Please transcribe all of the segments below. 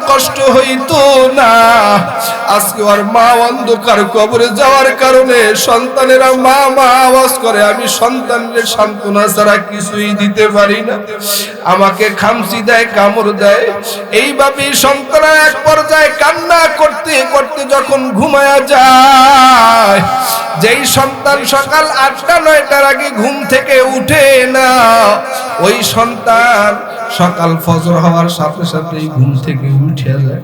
কষ্ট হইতো না। আজকে ওর মা অন্ধকার কবরে যাওয়ার কারণে সন্তানেরা মা মা আওয়াজ করে, আমি সন্তানদের সান্ত্বনা ছাড়া কিছুই দিতে পারি না, আমাকে খামচি দেয়, কামড় দেয়। এইভাবে সন্তানরা এক পর্যায়ে কান্না করতে করতে যখন ঘুমায়া যায়, যেই সন্তান সকাল ৮টা-৯টার আগে ঘুম থেকে উঠে না, ওই সন্তান সকাল ফজর হওয়ার সাথে সাথেই ঘুম থেকে উঠে যায়।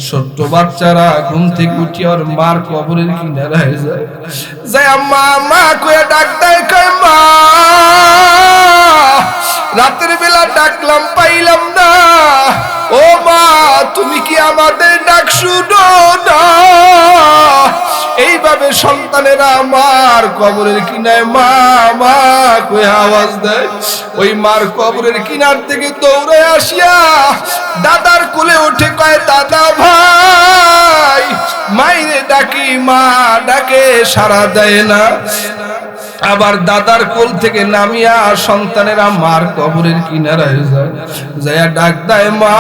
ছোট্ট বাচ্চারা ঘুম থেকে উঠে আর মার কবরের কিনারায় যায়, যায় মা মা কয়ে ডাক দেয়, কয় মা রাতের বেলা ডাকলাম পাইলাম না, ও মা তুমি কি আমাদের ডাক শুনো না? এইভাবে সন্তানেরা মার কবরের কিনারে মা মা কয়ে আওয়াজ দেয়। ওই মার কবরের কিনার থেকে দৌড়ে আসিয়া দাদার কোলে উঠে কয়, দাদা ভাই, মাইরে ডাকি, মা ডাকে সাড়া দেয় না। আবার দাদার কোল থেকে নামিয়া সন্তানেরা মার কবরের কিনারায় যায়, যাইয়া ডাক দেয়, মা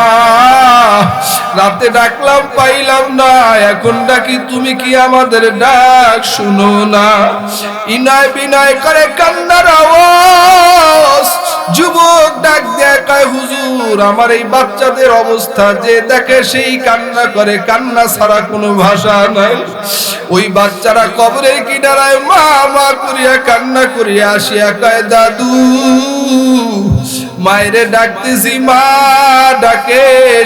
রাতে ডাকলাম পাইলাম না, এখন ডাকি, তুমি কি আমাদের ডাক শুনো না? ইনায় বিনয় করে কান্নার আওয়াজ। যুবক ডাক দেয়, কয় হুজুর আমার এই বাচ্চাদের অবস্থা যে দেখে সেই কান্না করে, কান্না ছাড়া কোনো ভাষা নাই। ওই বাচ্চারা কবরের কিনারায় মা মা করিয়া কান্না করিয়া আসিয়া কয়, দাদু মায়েরে ডাকতেছি, মা ডাকে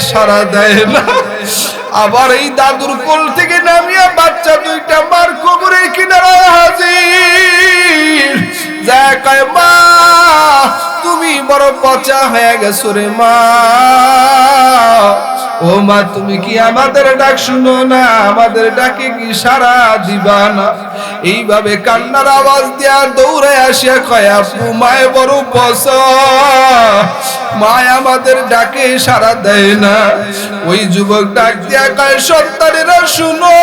সাড়া দেয় না। আবার এই দাদুর কোল থেকে নামিয়া বাচ্চা দুইটা মার কবরের কিনারায় হাজির, যা কয়, মা তুমি বড় পচা হয়ে গেছো রে মা, ও মা তুমি কি আমাদের ডাক শুনো না? আমাদের ডাকে কি সাড়া দিবা না? এইভাবে কান্নার আওয়াজ দিয়া দৌড়ে আসিয়া কয়, আপু মায়ে বড় পচা, মায় আমাদের ডাকে সাড়া দেয় না। ওই যুবক ডাক দিয়া কয়, সন্তানেরা শুনো,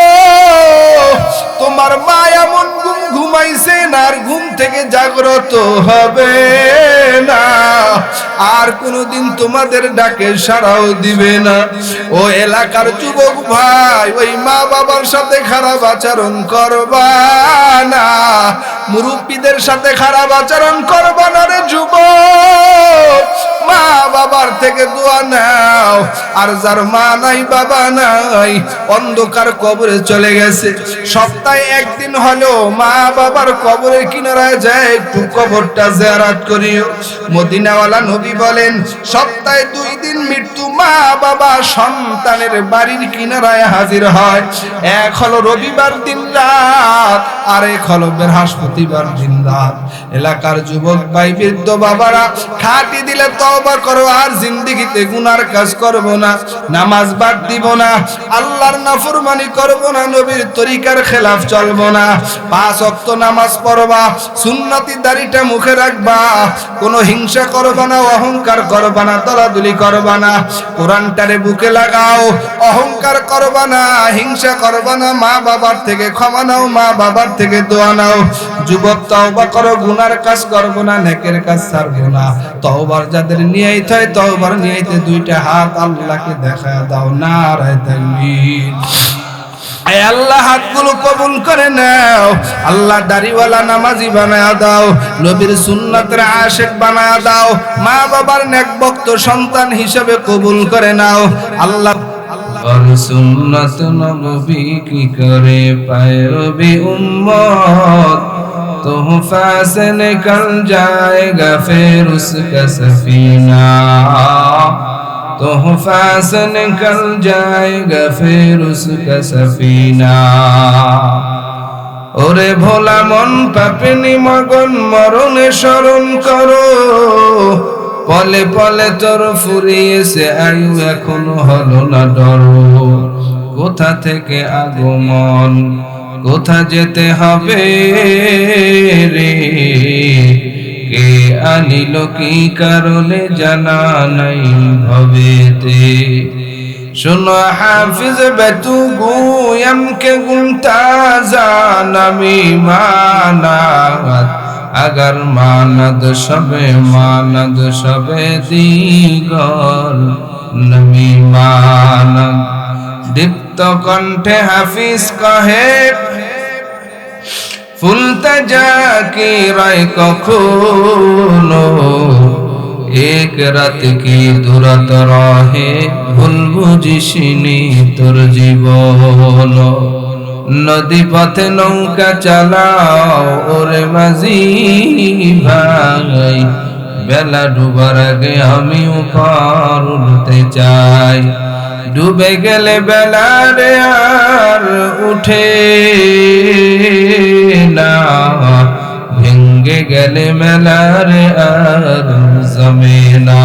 তোমার মা এমন ঘুমাইছে না, আর ঘুম থেকে জাগ্রত হবে না, আর কোনদিন তোমাদের ডাকে সাড়াও দিবে না। ও এলাকার যুবক ভাই, ওই মা বাবার সাথে খারাপ আচরণ করবা না, মুরব্বীদের সাথে খারাপ আচরণ করবা না রে যুবক। মা বাবার থেকে দোয়া নাও, আর যার মা নাই বাবা নাই, অন্ধকার কবরে চলে গেছে, সপ্তাহে একদিন হলেও মা বাবার কবরের কিনারায় যায় একটু কবরটা জিয়ারত করিও। মদিনাওয়ালা নবী বলেন, সপ্তাহে 2 দিন মৃত্যু মা বাবা সন্তানের বাড়ির কিনারায় হাজির হয়। এক হলো রবিবার দিন রাত, আর এক হলো বৃহস্পতিবার দিন রাত। এলাকার যুবক ভাই বৃদ্ধ বাবারা, খাটি দিলে তওবা করো, আর জিন্দেগিতে গুনার কাজ করব না, নামাজ বাদ দিব না, আল্লাহর নাফরমানি করব না, নবীর তরিকার খেলাফ চলব না, 5 ওয়াক্ত নামাজ পড়বা, সুন্নতি দাড়িটা মুখে রাখবা, কোনো হিংসা করবা না, অহংকার করবা না, দলাদলি করবা না, কোরআনটারে বুকে লাগাও, অহংকার করবা না, হিংসা করবা না, মা বাবার থেকে ক্ষমা নাও, মা বাবার থেকে দোয়া নাও। যুবক তওবা করো, গুনার কাজ করব না, নেকের কাজ ছাড়ব না। তওবার যাদের নিয়ত হয়, তওবার নিয়তে 2টা হাত আল্লাহকে দেখা দাও, নারায়ে তাকবীর। আয় আল্লাহ হাতগুলো কবুল করে নাও, আল্লাহ দাড়িওয়ালা নামাজি বানায়া দাও, নবীর সুন্নাতের আশিক বানায়া দাও, মা বাবার নেক ভক্ত সন্তান হিসেবে কবুল করে নাও আল্লাহ। और सुन्नत नबी की करे पैरवी उम्मत, तोहफा से निकल जाएगा फिर उसका सफीना, तोहफा से निकल जाएगा फिर उसका सफीना। ওরে ভোলা মন পাপিনি মগন মরণে স্মরণ করো, পলে পলে তোর ফুরিয়েছে আয়ু এখনো হলো না ডরো। কোথা থেকে আগমন, কোথা যেতে হবে রে, কে আনিল কি কারণে জানা নাই ভবেতে। শোনো হাফিজ বেতু গুয়াম কে গুমতাজা নামি মানাত, अगर मानद शबे दीगर नमी मानद दीप्त कंठे हाफिज कहे ফুলতে जाकी राय कखनो एक रात की दुरत रहे भूल बुझिसनी तोर जीवन नदी पथे नौका चालाओ ओरे माझी भाई बेला डूबार आगे आमिও पार उठते चाই डूबे गेले बेला रे आर उठे ना भेंगे गेले मेला रे आर जमेना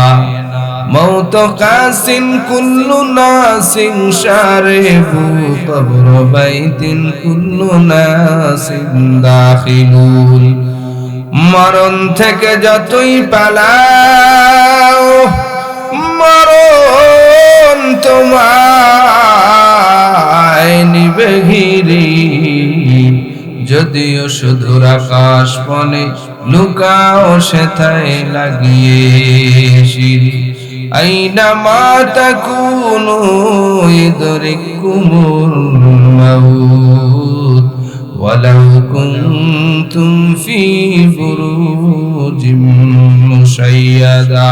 मौत कासिन कुल्लु नासिन शारिबु कब्र बैतिन कुल्लु नासिन दाखिलुल मरण থেকে যতই পালাও মরণ তোমায় নিবে ঘিরে যদিও সুদূর আকাশ বনে লুকাও সেথায় লাগিয়ে শিরি আইনা মা তাকুনু ইদরিকুমুল মাউত ওয়ালাউ কুনতুম ফি বুরুজিম মুশাইয়াদা।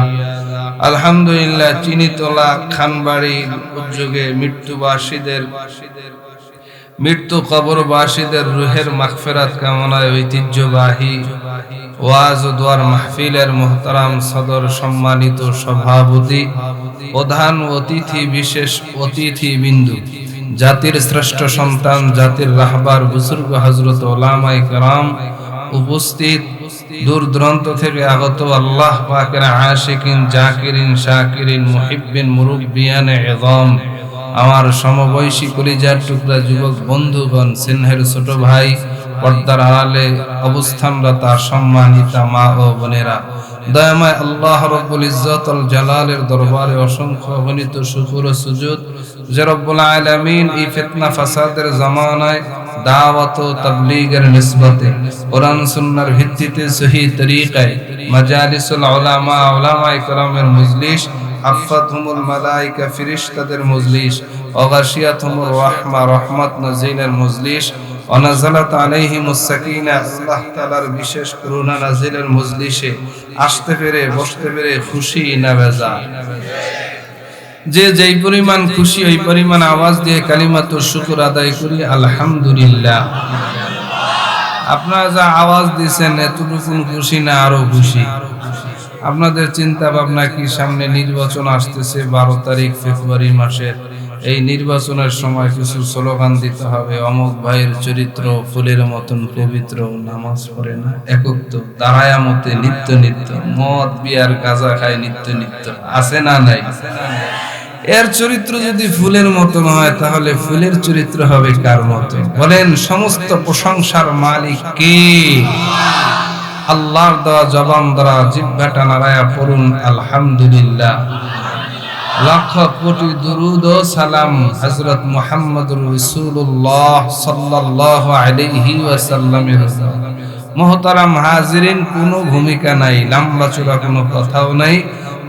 আলহামদুলিল্লাহ, চিনিতলা খানবাড়ির উদ্যোগে মৃত্যু কবরবাসীদের রুহের মাগফিরাত কামনায় ঐতিহ্যবাহী ওয়াজ ও দোয়ার মাহফিলের মুহতারাম সদর সম্মানিত সভাপতি, প্রধান অতিথি, বিশেষ অতিথি বিন্দু, জাতির শ্রেষ্ঠ সন্তান, জাতির রাহবার বুজুর্গ হযরত উলামায়ে কেরাম উপস্থিত, দূর দূরান্ত থেকে আগত আল্লাহ পাকের আশিকিন, জাকিরিন, শাকিরিন, মুহিব্বিন, মুরব্বিয়ানে ইযম, আমার সমবয়সী কলিজার টুকরা যুবক বন্ধুগণ, স্নেহের ছোট ভাই, পর্দার আড়ালে অবস্থানরত সম্মানিতা মা ও বোনেরা, দয়াময় আল্লাহ রাব্বুল ইজ্জত ওয়াল জালালের দরবারে অসংখ্য অগণিত শুকর ও সুজুদ যে রব্বুল আলামিন এই ফিতনা ফাসাদের জামানায় দাওয়াত ও তাবলীগের নিসবতে কোরআন সুন্নাহর ভিত্তিতে সহিহ তরিকায় মাজালিসুল উলামা, উলামায়ে কেরামের মজলিস, আফাতহুমুল মালায়েকা, ফেরেশতাদের মজলিস, ওয়াগাশিয়াতুমুর রাহমা, রহমত নাযিলের মজলিস, অনাজালাত আলাইহিমুস সাকিনা, আল্লাহ তাআলার বিশেষ করুণা নাযিলের মজলিসে আসতে পেরে বসতে পেরে খুশি না বেজার? যে যেই পরিমাণ খুশি ওই পরিমাণ আওয়াজ দিয়ে কালিমাতুর শুকর আদায় করি আলহামদুলিল্লাহ। আপনারা যা আওয়াজ দিয়েছেন এতটুকু খুশি না আরো খুশি? আপনাদের চিন্তা ভাবনা কি? সামনে নির্বাচন আসতেছে 12 তারিখ ফেব্রুয়ারি মাসের। এই নির্বাচনের সময় কিছু স্লোগান দিতে হবে, অমুক ভাইয়ের চরিত্র ফুলের মতন পবিত্র, নামাজ পড়ে না, একত্ব, দাঁড়ায়া মতে নিত্য নিত্য, মদ বিয়ার গাঁজা খায় নিত্য নিত্য, আছে না নাই? এর চরিত্র যদি ফুলের মতন হয় তাহলে ফুলের চরিত্র হবে কার মতো বলেন? সমস্ত প্রশংসার মালিক কে? আল্লাহর দেওয়া জবান দ্বারা জিহ্বাটা নাড়ায়া পড়ুন আলহামদুলিল্লাহ। লাখ কোটি দুরুদ ও সালাম হযরত মুহাম্মদুর রাসূলুল্লাহ সাল্লাল্লাহু আলাইহি ওয়াসাল্লামের। মুহতারাম হাজিরিন, কোনো ভূমিকা নাই, লম্বা চূড়া কোনো কথাও নাই।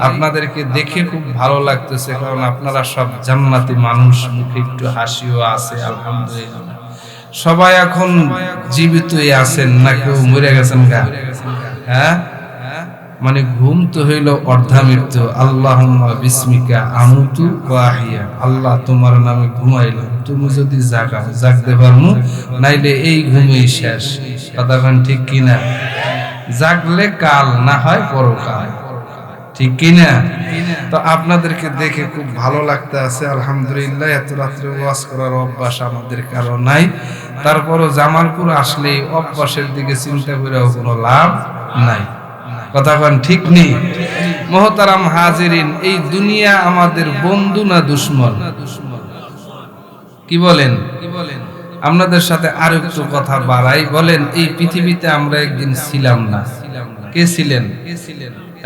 আপনাদেরকে দেখে খুব ভালো লাগতেছে, কারণ আপনারা সব জান্নাতি মানুষ, মুখে একটু হাসিও আছে আলহামদুলিল্লাহ। সবাই এখন জীবিতই আছেন না কেউ মরে গেছেন গা? হ্যাঁ, মানে ঘুম তো হইল অর্ধা মৃত্যু। আল্লাহুম্মা বিসমিকা আমুতু ওয়া আহিয়া, আল্লাহ তোমার নামে ঘুমাইলাম, তুমি যদি জাগাও জাগতে পারমু, নাইলে এই ঘুমেই শেষ। কথাখান ঠিক কিনা? জাগলে কাল, না হয় পরকাল, ঠিক কিনা? তো আপনাদেরকে দেখে খুব ভালো লাগতে আছে আলহামদুলিল্লাহ। এত রাত্রে ওয়াজ করার অভ্যাস আমাদের কারো নাই, তারপরও জামালপুর আসলে অভ্যাসের দিকে চিন্তা করেও কোনো লাভ নাই। কথাখান ঠিক নেই? মুহতারাম হাজিরিন, এই দুনিয়া আমাদের বন্ধু না দুশমন? কি বলেন? আপনাদের সাথে আরো একটু কথা বাড়াই, বলেন এই পৃথিবীতে আমরা একদিন ছিলাম না, কে ছিলেন?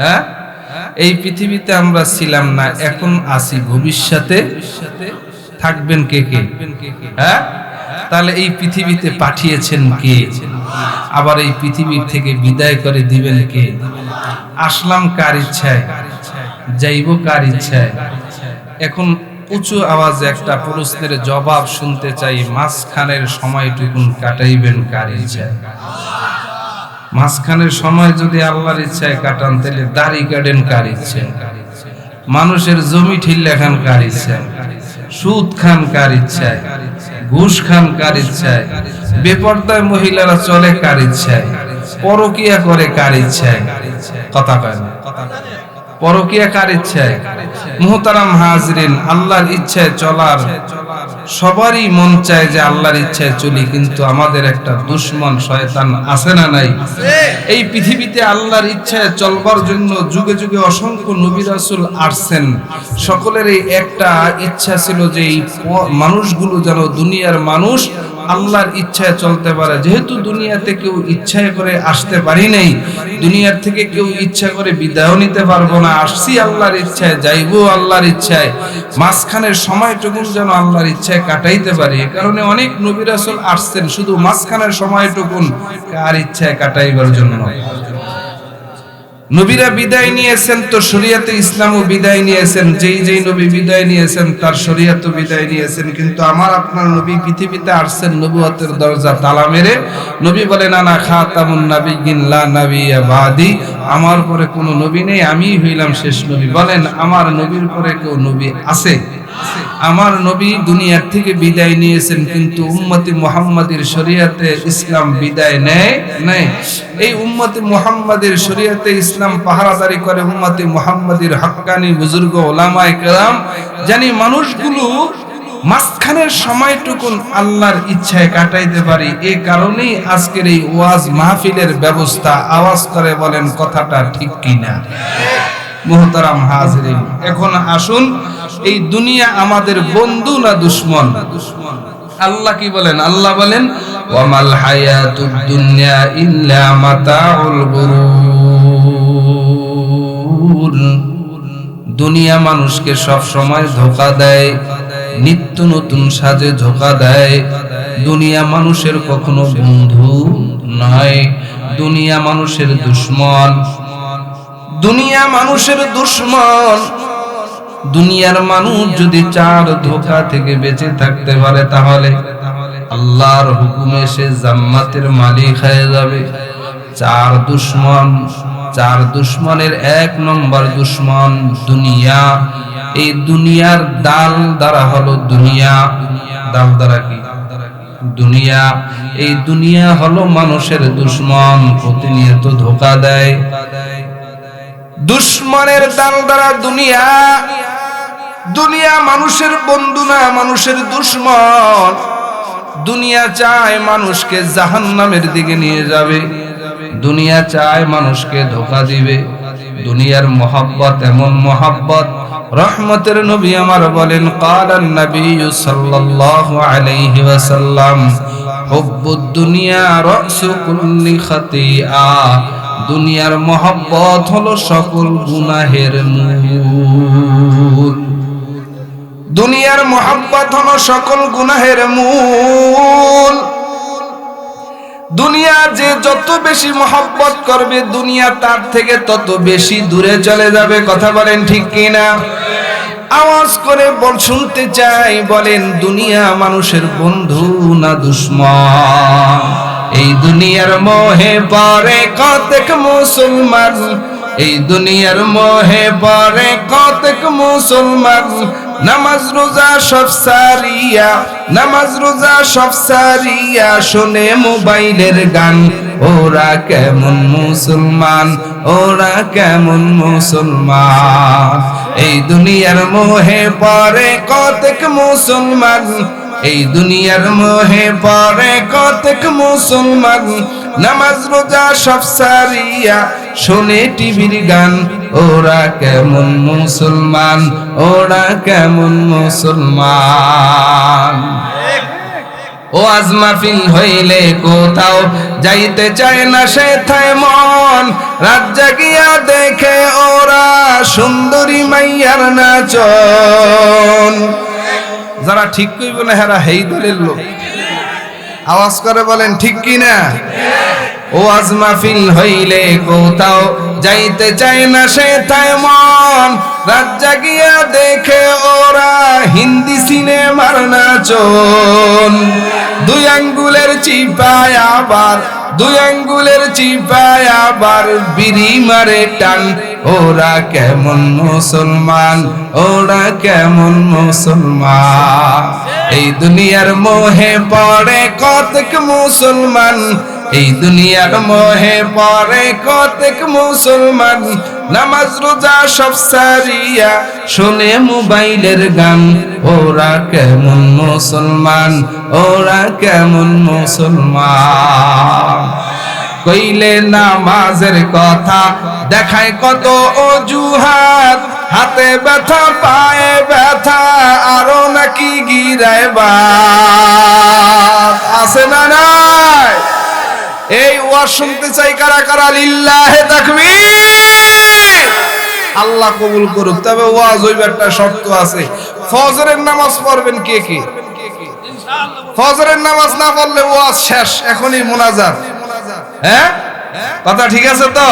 হ্যাঁ, এই পৃথিবীতে আমরা ছিলাম না, এখন আছি, ভবিষ্যতে থাকবেন কে কে? হ্যাঁ, তাহলে এই পৃথিবীতে পাঠিয়েছেন কে? আবার এই পৃথিবীর থেকে বিদায় করে দিবেন কে? আসলাম কার ইচ্ছায়, যাইব কার ইচ্ছায়। এখন উঁচু আওয়াজে একটা প্রশ্নের জবাব শুনতে চাই, মাঝখানের সময়টুকুন কাটাইবেন কার ইচ্ছায়? মাঝখানের সময় যদি আল্লাহর ইচ্ছায় কাটান তাহলে দাড়ি কাটেন কার ইচ্ছায়? মানুষের জমি ঠিল্লা খান কার ইচ্ছায়? সুদ খান কার ইচ্ছায়? ঘুষ খান কার ইচ্ছায়? বেপরদায় মহিলারা চলে কার ইচ্ছায়? পরকিয়া করে কার ইচ্ছায়? কথা কয় না। পরকিয়া কার ইচ্ছায়? মুহতারাম হাজরিন, আল্লাহর ইচ্ছায় চলার সবারই মন চায় যে আল্লাহর ইচ্ছায় চলি, কিন্তু আমাদের একটা দুশমন শয়তান আছে না নাই? এই পৃথিবীতে আল্লাহর ইচ্ছায় চলবার জন্য যুগে যুগে অসংখ্য নবী রাসূল আসছেন। সকলেরই একটা ইচ্ছা ছিল যে এই মানুষগুলো যেন, দুনিয়ার মানুষ আল্লাহর ইচ্ছায় চলতে পারে। যেহেতু দুনিয়াতে কেউ ইচ্ছায় করে আসতে পারি নাই, দুনিয়ার থেকে কেউ ইচ্ছা করে বিদায় নিতে পারবো না, আসছি আল্লাহর ইচ্ছায়, যাইবো আল্লাহর ইচ্ছায়, মাঝখানের সময়টুকু যেন আল্লাহর ইচ্ছায় কাটাইতে পারি। এ কারণে অনেক নবী রাসূল আসছেন শুধু মাঝখানের সময়টুকুন কার ইচ্ছায় কাটাইবার জন্য। নবীরা বিদায় নিয়েছেন তো শরীয়তে ইসলামও বিদায় নিয়েছেন, যেই নবী বিদায় নিয়েছেন তার শরীয়তও বিদায় নিয়েছেন। কিন্তু আমার আপনার নবী পৃথিবীতে আসছেন নবুয়তের দরজা তালা মেরে। নবী বলেন আনা খাতামুন নাবিয়্যিন লা নাবিয়্যা বাদি, আমার পরে কোনো নবী নেই, আমিই হইলাম শেষ নবী। বলেন আমার নবীর পরে কেউ নবী আছে? আমার নবী দুনিয়ার থেকে বিদায় নিয়েছেন, কিন্তু উম্মতি মুহাম্মাদের শরীয়তে ইসলাম বিদায় নেয় নাই। এই উম্মতি মুহাম্মাদের শরীয়তে ইসলাম পাহারাদারি করে উম্মতি মুহাম্মাদের হক্কানি বুজুর্গ ওলামায়ে কেরাম। জানি মানুষগুলো মাঝখানের সময়টুকুন আল্লাহর ইচ্ছায় কাটাইতে পারি। এই কারণেই আজকের এই ওয়াজ মাহফিলের ব্যবস্থা। আওয়াজ করে বলেন কথাটা ঠিক কিনা? মুহতারাম হাজরিন, এখন আসুন, এই দুনিয়া আমাদের বন্ধু না দুশমন? আল্লাহ কি বলেন? আল্লাহ বলেন ওয়ামাল হায়াতুদ দুনিয়া ইল্লা মাতাউল গুরুর। দুনিয়া মানুষকে সব সময় ধোঁকা দেয়, নিত্য নতুন সাজে ধোঁকা দেয়। দুনিয়া মানুষের কখনো বন্ধু নয়, দুনিয়া মানুষের দুশমন। দুনিয়া মানুষের দুশমন। দুনিয়ার মানুষ যদি চার ধোঁকা থেকে বেঁচে থাকতে পারে তাহলে আল্লাহর হুকুমে সে জান্নাতের মালিক হয়ে যাবে। চার দুশমন, চার দুশমনের এক নম্বর দুশমন দুনিয়া। এই দুনিয়ার ডাল দ্বারা হলো দুনিয়া। ডাল দ্বারা কি? দুনিয়া। এই দুনিয়া হলো মানুষের দুশমন, প্রতিনিয়ত ধোঁকা দেয়। দুশমনের ডাল দ্বারা দুনিয়া। দুনিয়া মানুষের বন্ধু না, মানুষের দুশমন। দুনিয়া চায় মানুষকে জাহান্নামের দিকে নিয়ে যাবে, দুনিয়া চায় মানুষকে ধোঁকা দিবে। দুনিয়ার মহব্বত এমন মহব্বত, রহমতের নবী আমার বলেন ক্বালান নবী সাল্লাল্লাহু আলাইহি ওয়াসাল্লাম হুব্বুদ দুনিয়া রাসু কুল্লি খাতিয়া। দুনিয়ার মহব্বত হলো সকল গুনাহের মূল। দুনিয়ার মহব্বত হলো সকল গুনাহের মূল। দুনিয়া যে যত বেশি মহব্বত করবে, দুনিয়া তার থেকে তত বেশি দূরে চলে যাবে। কথা বলেন ঠিক কিনা? আওয়াজ করে শুনতে চাই, বলেন দুনিয়া মানুষের বন্ধু না দুশমন? এই দুনিয়ার মোহে পড়ে কতক মুসলমান, এই দুনিয়ার মোহে পড়ে কতক মুসলমান। নামাজ রোজা সব সারিয়া, নামাজ রোজা সব সারিয়া শোনে মোবাইলের গান। ওরা কেমন মুসলমান, ওরা কেমন মুসলমান? এই দুনিয়ার মোহে পড়ে কতক মুসলমান, এই দুনিয়ার মোহে পড়ে কতক মুসলমান। নামাজ রোজা সব সারিয়া শোনে টিভির গান। ওরা কেমন মুসলমান, ওরা কেমন মুসলমান? ও আজ মাহফিল হইলে কোথাও যাইতে চায় না সেথায় মন। রাত জাগিয়া দেখে ওরা সুন্দরী মাইয়ার নাচন। যারা ঠিক কইব না হেরা হেই দলের লোক। আওয়াজ করে বলেন ঠিক কিনা? ওয়াজ মাহফিল হইলে কোথাও যাইতে চায় না সে তাই মন, রাত জাগিয়া দেখে ওরা হিন্দি সিনেমার নাচন। দুই আঙ্গুলের চিপায় আবার, দুই আঙ্গুলের চিপায় আবার বিড়ি মারে টান। ওরা কেমন মুসলমান, ওরা কেমন মুসলমান। এই দুনিয়ার মোহে পড়ে কতক মুসলমান, এই দুনিয়ার মোহে পড়ে কতক মুসলমান। নামাজ রোজা সব সারিয়া শোনে মোবাইলের গান। ওরা কেমন মুসলমান, ওরা কেমন মুসলমান। কইলে নামাজের কথা দেখায় কত অজুহাত, হাতে ব্যথা পায়ে ব্যথা আরো নাকি গিরায় বাত। আছে না নাই? এই ওয়াজ শুনতে চাই কারা কারা? লিল্লাহে তাকবীর। আল্লাহ কবুল করুক। তবে ওয়াজ হইবে একটা শর্ত আছে, ফজরের নামাজ পড়বেন কে কে? ফজরের নামাজ না পড়লে ওয়াজ শেষ, এখনই মুনাজাত। হ্যাঁ, কথা ঠিক আছে তো?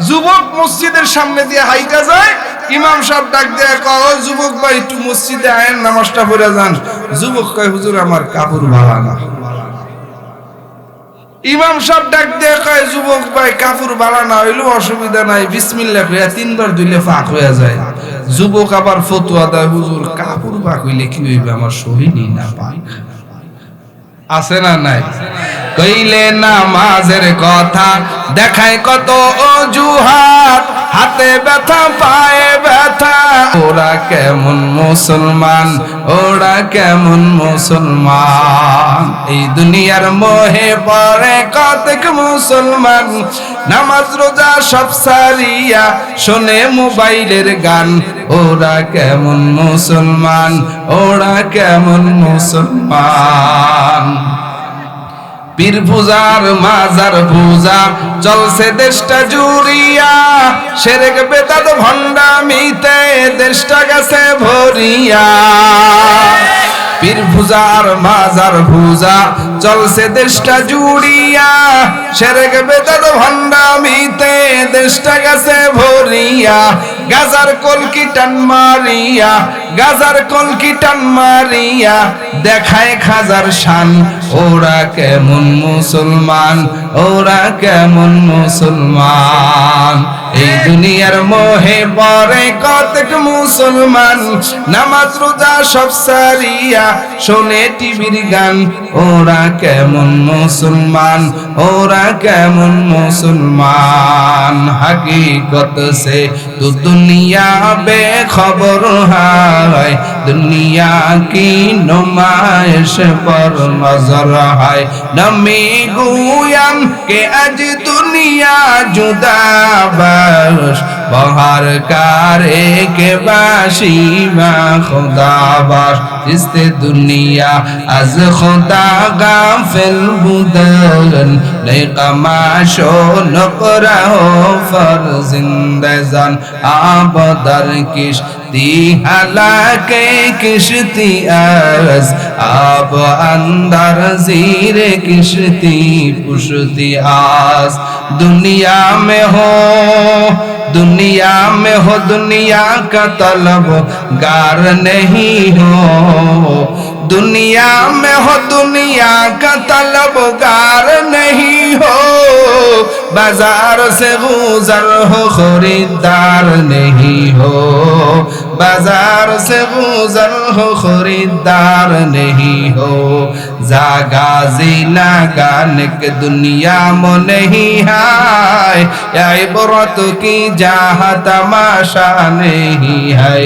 যুবক মসজিদের সামনে দিয়ে হাইটা যায়, ইমাম সাহেব ডাক দেয়া কয়, ওই যুবক ভাই একটু মসজিদে আয়েন, নামাজটা পড়ে যান। যুবক কয়, হুজুর আমার কাপড় ভালো না। ইমাম সাহেব ডাক দিয়ে কয়, যুবক ভাই কাপড় ভালো না হইলেও অসুবিধা নাই, বিসমিল্লাহ কইয়া তিনবার ধুইলে পাক হয়ে যায়। যুবক আবার ফতোয়া দেয়, হুজুর কাপড় পাক হইলে কি হইবে, আমার শরীরই না পাক। আছে না নাই? কইলে নামাজের কথা দেখায় কত অজুহাত, হাতে ব্যথা পায়ে ব্যথা। ওরা কেমন মুসলমান, ওরা কেমন মুসলমান। এই দুনিয়ার মোহে পড়ে কতক মুসলমান, নামাজ রোজা সব সারিয়া শোনে মোবাইলের গান। ওরা কেমন মুসলমান, ওরা কেমন মুসলমান। পীর পূজার মাজার পূজা চলছে দেশটা জুড়িয়া, শিরক বেদাত ভণ্ডামিতে দেশটা গেছে ভরিয়া। পীর পূজার মাজার পূজা চলছে দেশটা জুড়িয়া, শিরক বেদাত ভণ্ডামিতে দেশটা গেছে ভরিয়া। গাজার কলকি টান মারিয়া, গাজার কলকি টান মারিয়া দেখায় খাজার শান। ওরা কেমন মুসলমান, ওরা কেমন মুসলমান। এই দুনিয়ার মোহে পড়ে কতক মুসলমান, নামাজ রোজা সব সারিয়া শোনে টিভির গান। ওরা কেমন মুসলমান, ওরা কেমন মুসলমান। হकीकत से तो दुनिया बेखबर है, दुनिया की नुमाइश पर नजर है। नमी गुयाम के आज दुनिया जुदा बश, बहार कारे के बाशी व खुदा बश। जिसते दुनिया आज खुदा गाफिल बुदन, लेकमाशो नकरा हो फर जिंदजान। आबदर किश्ती हालाके किश्ती आज, आब अंदर जीरे किश्ती पुश्ती आज। दुनिया में हो, दुनिया में हो, दुनिया का तलब गार नहीं हो। दुनिया में हो, दुनिया का तलबगार नहीं हो। बाजार से गुजर हो, खरीदार नहीं हो। बाजार से गुजर हो, खरीदार नहीं हो। जागा जीना गाने के दुनिया में नहीं है, या इबरत की जहाँ तमाशा नहीं है,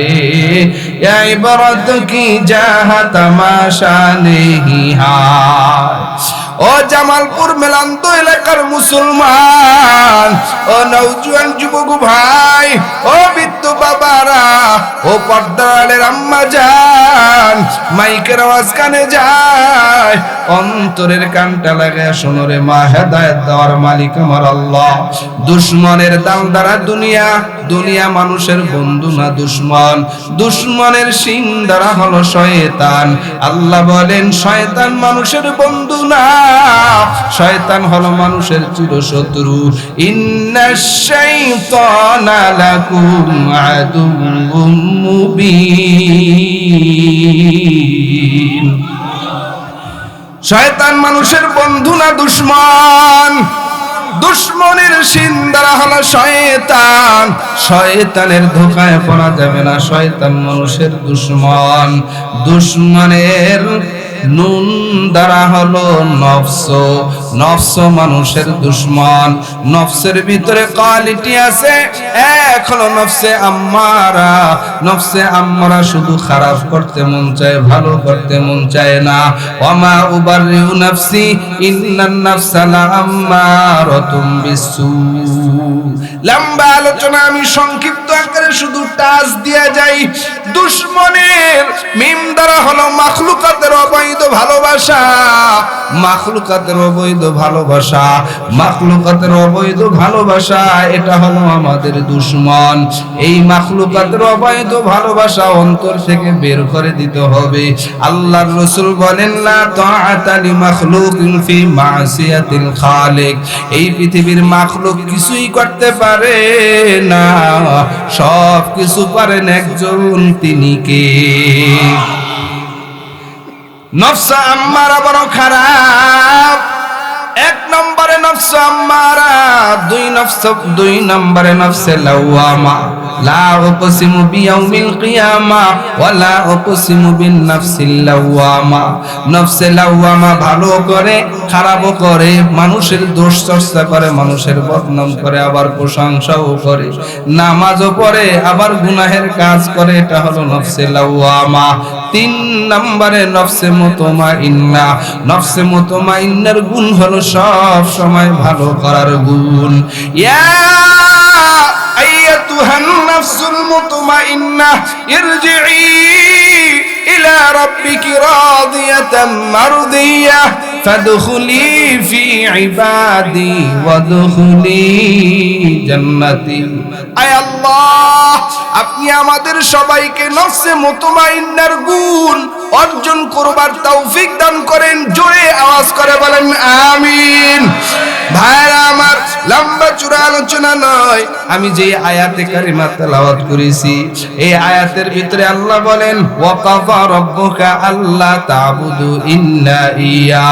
या इबरत की जहाँ तमाशा नहीं है। ও জামালপুর মেলান্ত এলাকার মুসলমান, ও নওজোয়ান যুবক ভাই, ও বৃদ্ধ বাবারা, ও পর্দালের আম্মা জান, মাইকের আওয়াজ কানে যায়, অন্তরের কানটা লাগায় শোনো রে মা। হেদায়েত দেওয়ার মালিক আমার আল্লাহ। দুশমনের দাল দ্বারা দুনিয়া, দুনিয়া মানুষের বন্ধু না দুশমন? দুশমনের শিং দ্বারা হলো শয়তান। আল্লাহ বলেন শয়তান মানুষের বন্ধু না, শয়তান হলো মানুষের চিরশত্রু। ইন্নাশ শাইতানা লাকুম আদুউম মুবিন। শয়তান মানুষের বন্ধু না দুশমন? দুশমনের শিন দ্বারা হলো শয়তান। শয়তানের ধোঁকায় পড়া যাবে না, শয়তান মানুষের দুশমন। দুশমনের নুন দ্বারা হলো নফস, নফস মানুষের দুশমন। নফসের ভিতরে কোয়ালিটি আছে, এক হলো নফসে আম্মারা। নফসে আম্মারা শুধু খারাপ করতে মন চায়, ভালো করতে মন চায় না। ওয়ামা উবাররিউ নাফসি ইন্নান নাফসা লাআম্মারাতুম বিসসু। লম্বা আলোচনা আমি সংক্ষিপ্ত আকারে শুধু টাচ দিয়ে যাই। দুশমনের মিম দ্বারা হলো মাখলুকাতের অবৈধ ভালোবাসা, মাখলুকাতের অবৈধ ভালোবাসা, মাখলুকাতের অবৈধ ভালোবাসা, এটা হলো আমাদের দুশমন। এই মাখলুকাতের অবৈধ ভালোবাসা অন্তর থেকে বের করে দিতে হবে। আল্লাহর রাসূল বলেন না তাআতা লি মাখলুকিন ফি মাসিয়াতিল খালিক। এই পৃথিবীর মাখলুক কিছুই করতে পারে না, সব কিছু পারেন একজন, তিনি কে? নফস আম্মারা বড় খারাপ। এক নম্বরে নফস আম্মারা, দুই নম্বরে নফসে লাওয়ামা। লা উকসিমু বিয়াউমিল কিয়ামা ওয়া লা উকসিমু বিন নাফসিল লাওয়ামা। নফসে লাওয়ামা ভালো করে, খারাপও করে, মানুষের দোষ চর্চা করে, মানুষের বদনাম করে, আবার প্রশংসাও করে, নামাজও পড়ে, আবার গুনাহের কাজ করে, এটা হলো নফসে লাওয়ামা। তিন নম্বরে নফসে মুতমাইন্না। নফসে মুতমাইন্নার গুণ হলো সব সময় ভালো করার গুণ। ইয়া আইয়াতুহান নাফসুল মুতমাইন্না ইরজিই ইলা রাব্বিকি রাদিয়াতাম মারদিয়া ফাদখুলি ফি ইবাদি ওয়াদখুলি জান্নাতি। আয় আল্লাহ, আপনি আমাদের সবাইকে নফসে মুতমাইন্নার গুণ অর্জন করবার তৌফিক দান করেন। জোরে আওয়াজ করে বলেন আমিন। ভাইরা আমার, লম্বা চূড়া আলোচনা নয়, আমি যে আয়াতে কারিমা তেলাওয়াত করেছি এই আয়াতের ভিতরে আল্লাহ বলেন ওয়াকাফা রাব্বুকা আল্লা তা'বুদু ইল্লা ইয়া।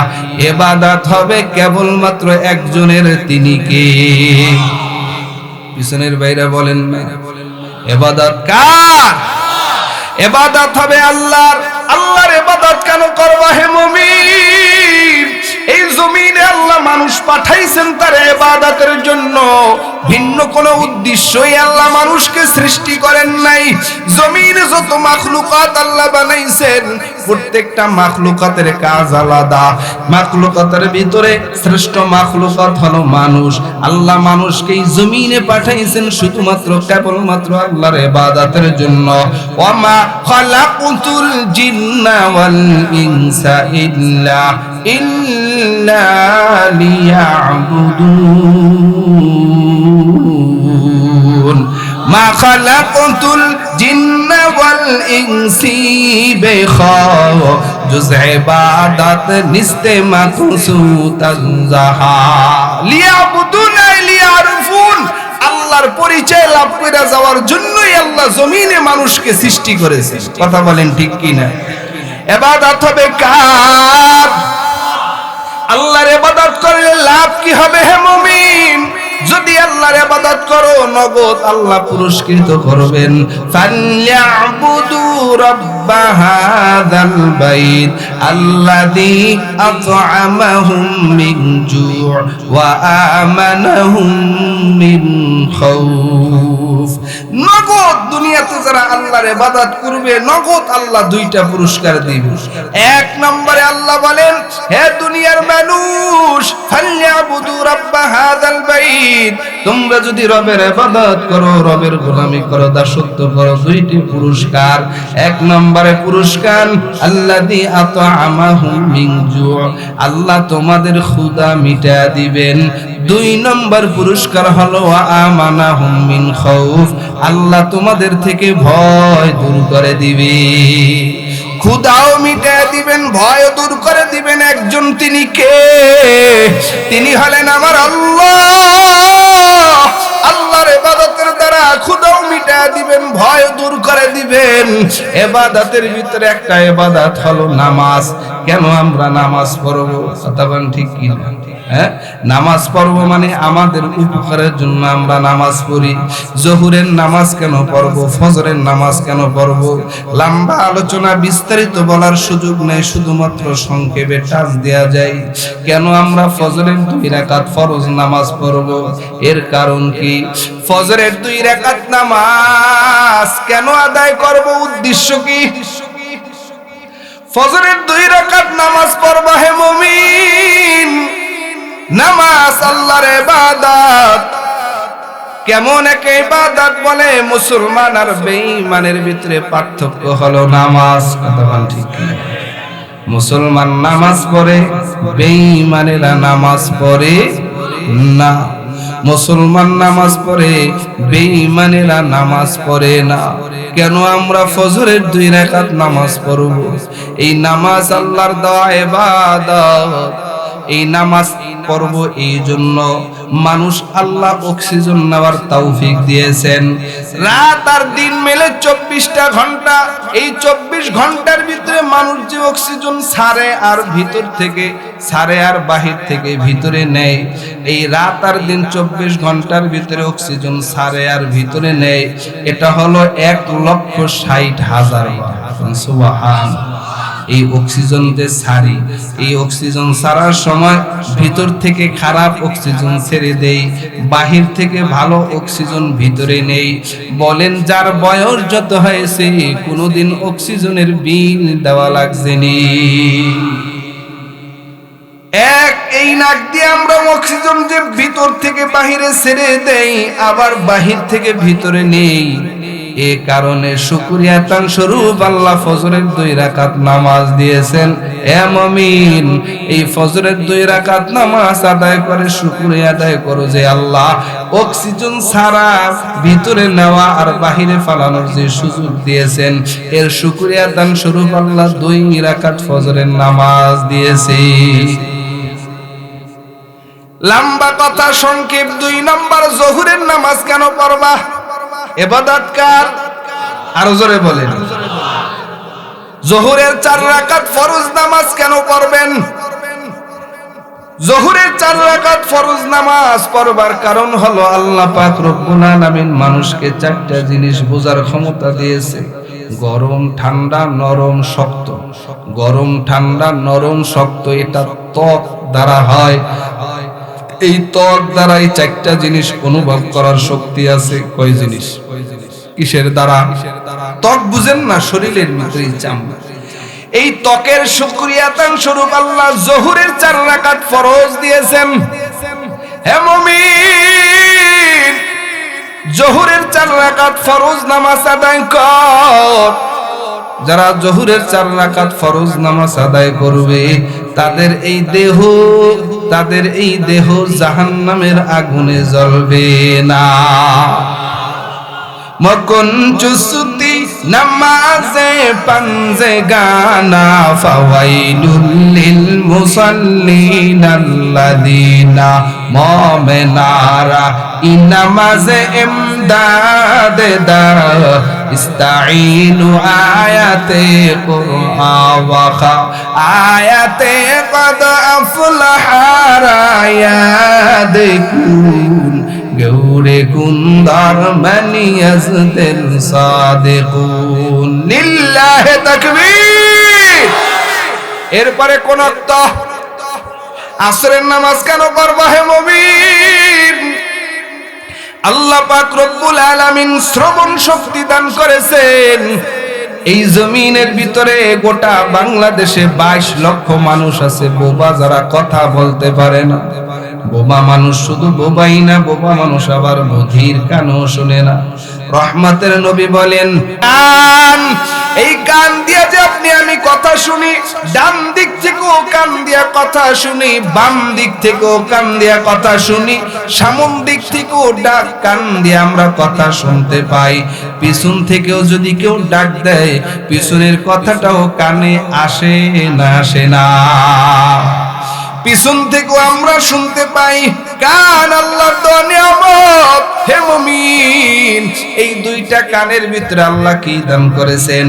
ইবাদত হবে কেবলমাত্র একজনের, তিনি কে? পিছনের বাইরে বলেন না, ইবাদত কার? ইবাদত হবে আল্লাহর। আল্লাহর ইবাদত কেন করবা হে মুমিন? এই জমিনে আল্লাহ মানুষ পাঠাইছেন তার ইবাদতের জন্য, ভিন্ন কোনো উদ্দেশ্যই আল্লাহ মানুষকে সৃষ্টি করেন নাই। জমিনে যত মাখলুকাত আল্লাহ বানাইছেন, প্রত্যেকটা মাখলুকাতের কাজ আলাদা। মাখলুকাতের ভিতরে শ্রেষ্ঠ মাখলুকাত হলো মানুষ। আল্লাহ মানুষকে এই জমিনে পাঠাইছেন শুধুমাত্র কেবলমাত্র আল্লাহর ইবাদতের জন্য। ওয়ামা খালাকুতুল জিন্না ওয়াল ইনসা ইল্লা লিয়াবুদুন। মা খালাকুতুল জিন্না ওয়াল ইনসি বেখাজুজ ইবাদত নিস্তে মাকসুতান জাহা লিয়াবুদুন লিয়ারফুন। আল্লাহর পরিচয় লাভ করে যাওয়ার জন্যই আল্লাহ জমিনে মানুষকে সৃষ্টি করেছেন। কথা বলেন ঠিক কি না? ইবাদত হবে কার? আল্লাহর ইবাদত করলে লাভ কি হবে হে মুমিন? যদি আল্লাহর ইবাদত করো, নগদ আল্লাহ পুরস্কৃত করবেন। ফালইয়াবুদু রাব্ব হাযাল বাইত আল্লাযী আত'আমাহুম মিন জু' ওয়া আমানাহুম মিন খাউফ। নগদ দুনিয়াতে যারা আল্লাহর ইবাদত করবে, নগদ আল্লাহ দুইটা পুরস্কার দিবে। এক নম্বরে আল্লাহ বলেন, হে দুনিয়ার মানুষ, ফালইয়াবুদু রাব্ব হাযাল বাইত, তোমরা যদি রবের ইবাদত করো, রবের গোলামি করো, দাসত্ব করো, দুইটি পুরস্কার। এক নম্বরে পুরস্কার আল্লাযী আত'আমাহুম মিন জু', আল্লাহ তোমাদের ক্ষুধা মিটা দিবেন। দুই নম্বর পুরস্কার হলো আমানাহুম মিন খাউফ, আল্লাহ তোমাদের থেকে ভয় দূর করে দিবে, ক্ষুধাও মিটিয়ে দিবেন, ভয় দূর করে দিবেন। একজন তিনি কে? তিনি হলেন আমার আল্লাহ। আল্লাহর ইবাদতের দ্বারা ক্ষুধাও মিটিয়ে দিবেন, ভয় দূর করে দিবেন। ইবাদতের ভিতরে একটা ইবাদত হলো নামাজ। কেন আমরা নামাজ পড়বো? কথা বলেন ঠিক কি না? হ্যাঁ, নামাজ পড়বো মানে আমাদের উপকারের জন্য আমরা নামাজ পড়ি। জোহরের নামাজ কেন পড়বো? ফজরের নামাজ কেন পড়বো? লম্বা আলোচনা বিস্তারিত বলার সুযোগ নেই, শুধুমাত্র সংক্ষেপে টাচ দেয়া যায়। কেন আমরা ফজরের 2 রাকাত ফরজ নামাজ পড়বো? এর কারণ কি? ফজরের 2 রাকাত নামাজ কেন আদায় করব? উদ্দেশ্য কি? ফজরের 2 রাকাত নামাজ পড়বা হে মুমিন, নামাজ আল্লাহর ইবাদত। কেমন এক ইবাদত বলে? মুসলমান আর বেঈমানের ভিতরে পার্থক্য হলো নামাজ। কথা বল ঠিক কি? মুসলমান নামাজ পড়ে, বেঈমানেরা নামাজ পড়ে না। মুসলমান নামাজ পড়ে, বেঈমানেরা নামাজ পড়ে না। কেন আমরা ফজরের 2 রাকাত নামাজ পড়ব? এই নামাজ আল্লাহর দেওয়া ইবাদত। এই নামাজ পড়ব এই জন্য মানুষ আল্লাহ অক্সিজেন নেওয়ার তৌফিক দিয়েছেন। রাত আর দিন মিলে 24টা ঘন্টা। এই 24 ঘন্টার ভিতরে মানুষ যে অক্সিজেন ছাড়ে আর ভিতর থেকে ছাড়ে আর বাহির থেকে ভিতরে নেয়, এই রাত আর দিন 24 ঘন্টার ভিতরে অক্সিজেন ছাড়ে আর ভিতরে নেয়, এটা হলো 1,60,000 বার। সুবহানাল্লাহ। এই অক্সিজেন যে ছাড়ি, এই অক্সিজেন ছাড়ার সময় ভিতর থেকে খারাপ অক্সিজেন ছেড়ে দেই, বাহির থেকে ভালো অক্সিজেন ভিতরে নেই। বলেন যার বয়স যত হয়েছে কোনোদিন অক্সিজেনের বিল দেওয়া লাগছেনি? এই নাক দিয়ে আমরা অক্সিজেন যে ভিতর থেকে বাহিরে ছেড়ে দেই, আবার বাহির থেকে ভিতরে নেই। এ কারণে শুকরিয়াতান স্বরূপ আল্লাহ ফজরের 2 রাকাত নামাজ দিয়েছেন। এ মুমিন, এই ফজরের 2 রাকাত নামাজ আদায় করে শুকরিয়া আদায় করো যে আল্লাহ অক্সিজেন ছাড়া ভিতরে নেওয়া আর বাহিরে ফালানোর যে সুযোগ দিয়েছেন, এর শুকরিয়াতান স্বরূপ আল্লাহ 2 রাকাত ফজরের নামাজ দিয়েছে। লম্বা কথা সংক্ষেপ। 2 নম্বর, জোহরের নামাজ কেন পড়বা? ইবাদত কার? আরো জোরে বলেন। জোহরের 4 রাকাত ফরজ নামাজ কেন পড়বেন? জোহরের 4 রাকাত ফরজ নামাজ পড়বার কারণ হলো আল্লাহ পাক রব্বুল আলামিন মানুষকে 4টা জিনিস বোঝার ক্ষমতা দিয়েছে: গরম, ঠান্ডা, নরম, শক্ত। গরম, ঠান্ডা, নরম, শক্ত এটা ত্বক দ্বারা হয়। এই ত্বক দ্বারা এই 4টা জিনিস অনুভব করার শক্তি আছে। কয় জিনিস? কিসের দ্বারা? ত্বক বুঝেন না? শরীরের ভিতরে চামড়া। এই ত্বকের শুকরিয়াতান স্বরূপ আল্লাহ জোহরের 4 রাকাত ফরজ দিয়েছেন। হে মুমিন, জোহরের 4 রাকাত ফরজ নামাজ আদায় কর। যারা জোহরের 4 রাকাত ফরজ নামাজ আদায় করবে তাদের এই দেহ জাহান্নামের আগুনে জ্বলবে না। মকন চুসুতি নামাজে পাঞ্জে গানা ফাওয়াইলুল লিল মুসাল্লিন আল্লাযিনা মুমিনারা ইনামাজে ইমদাদ দা ইস্তাঈনু আয়াতে কুরআন ওয়া আয়াতে কদ আফলাহা রায়াদকুন গৌরে কুন্দার মানিয়াজদেল সাদিকুন। লিল্লাহি তাকবীর। এরপরে কোন ওয়াক্ত? আসরের নামাজ কেন পড়বা হে মুমিন? আল্লাহ পাক রব্বুল আলামিন শ্রবণ শক্তি দান করেছেন। এই জমিনের ভিতরে গোটা বাংলাদেশে 22 লক্ষ মানুষ আছে বোবা, যারা কথা বলতে পারে না। বোবা মানুষ শুধু বোবাই না, বোবা মানুষ আবার বধির কানও শোনে না। রহমতের নবী বলেন, কান, এই কান দিয়ে যে আপনি আমি কথা শুনি, ডান দিক থেকেও কান দিয়ে কথা শুনি, বাম দিক থেকেও কান দিয়ে কথা শুনি, সামন দিক থেকেও ডাক কান দিয়ে আমরা কথা শুনতে পাই। পিছন থেকেও যদি কেউ ডাক দেয়, পিছনের কথাটাও কানে আসে না, আসে না। পিছন থেকেও আমরা শুনতে পাই। কান আল্লাহর দেওয়া নিয়ামত। হে মুমিন, এই দুইটা কানের ভিতরে আল্লাহ কি দান করেছেন?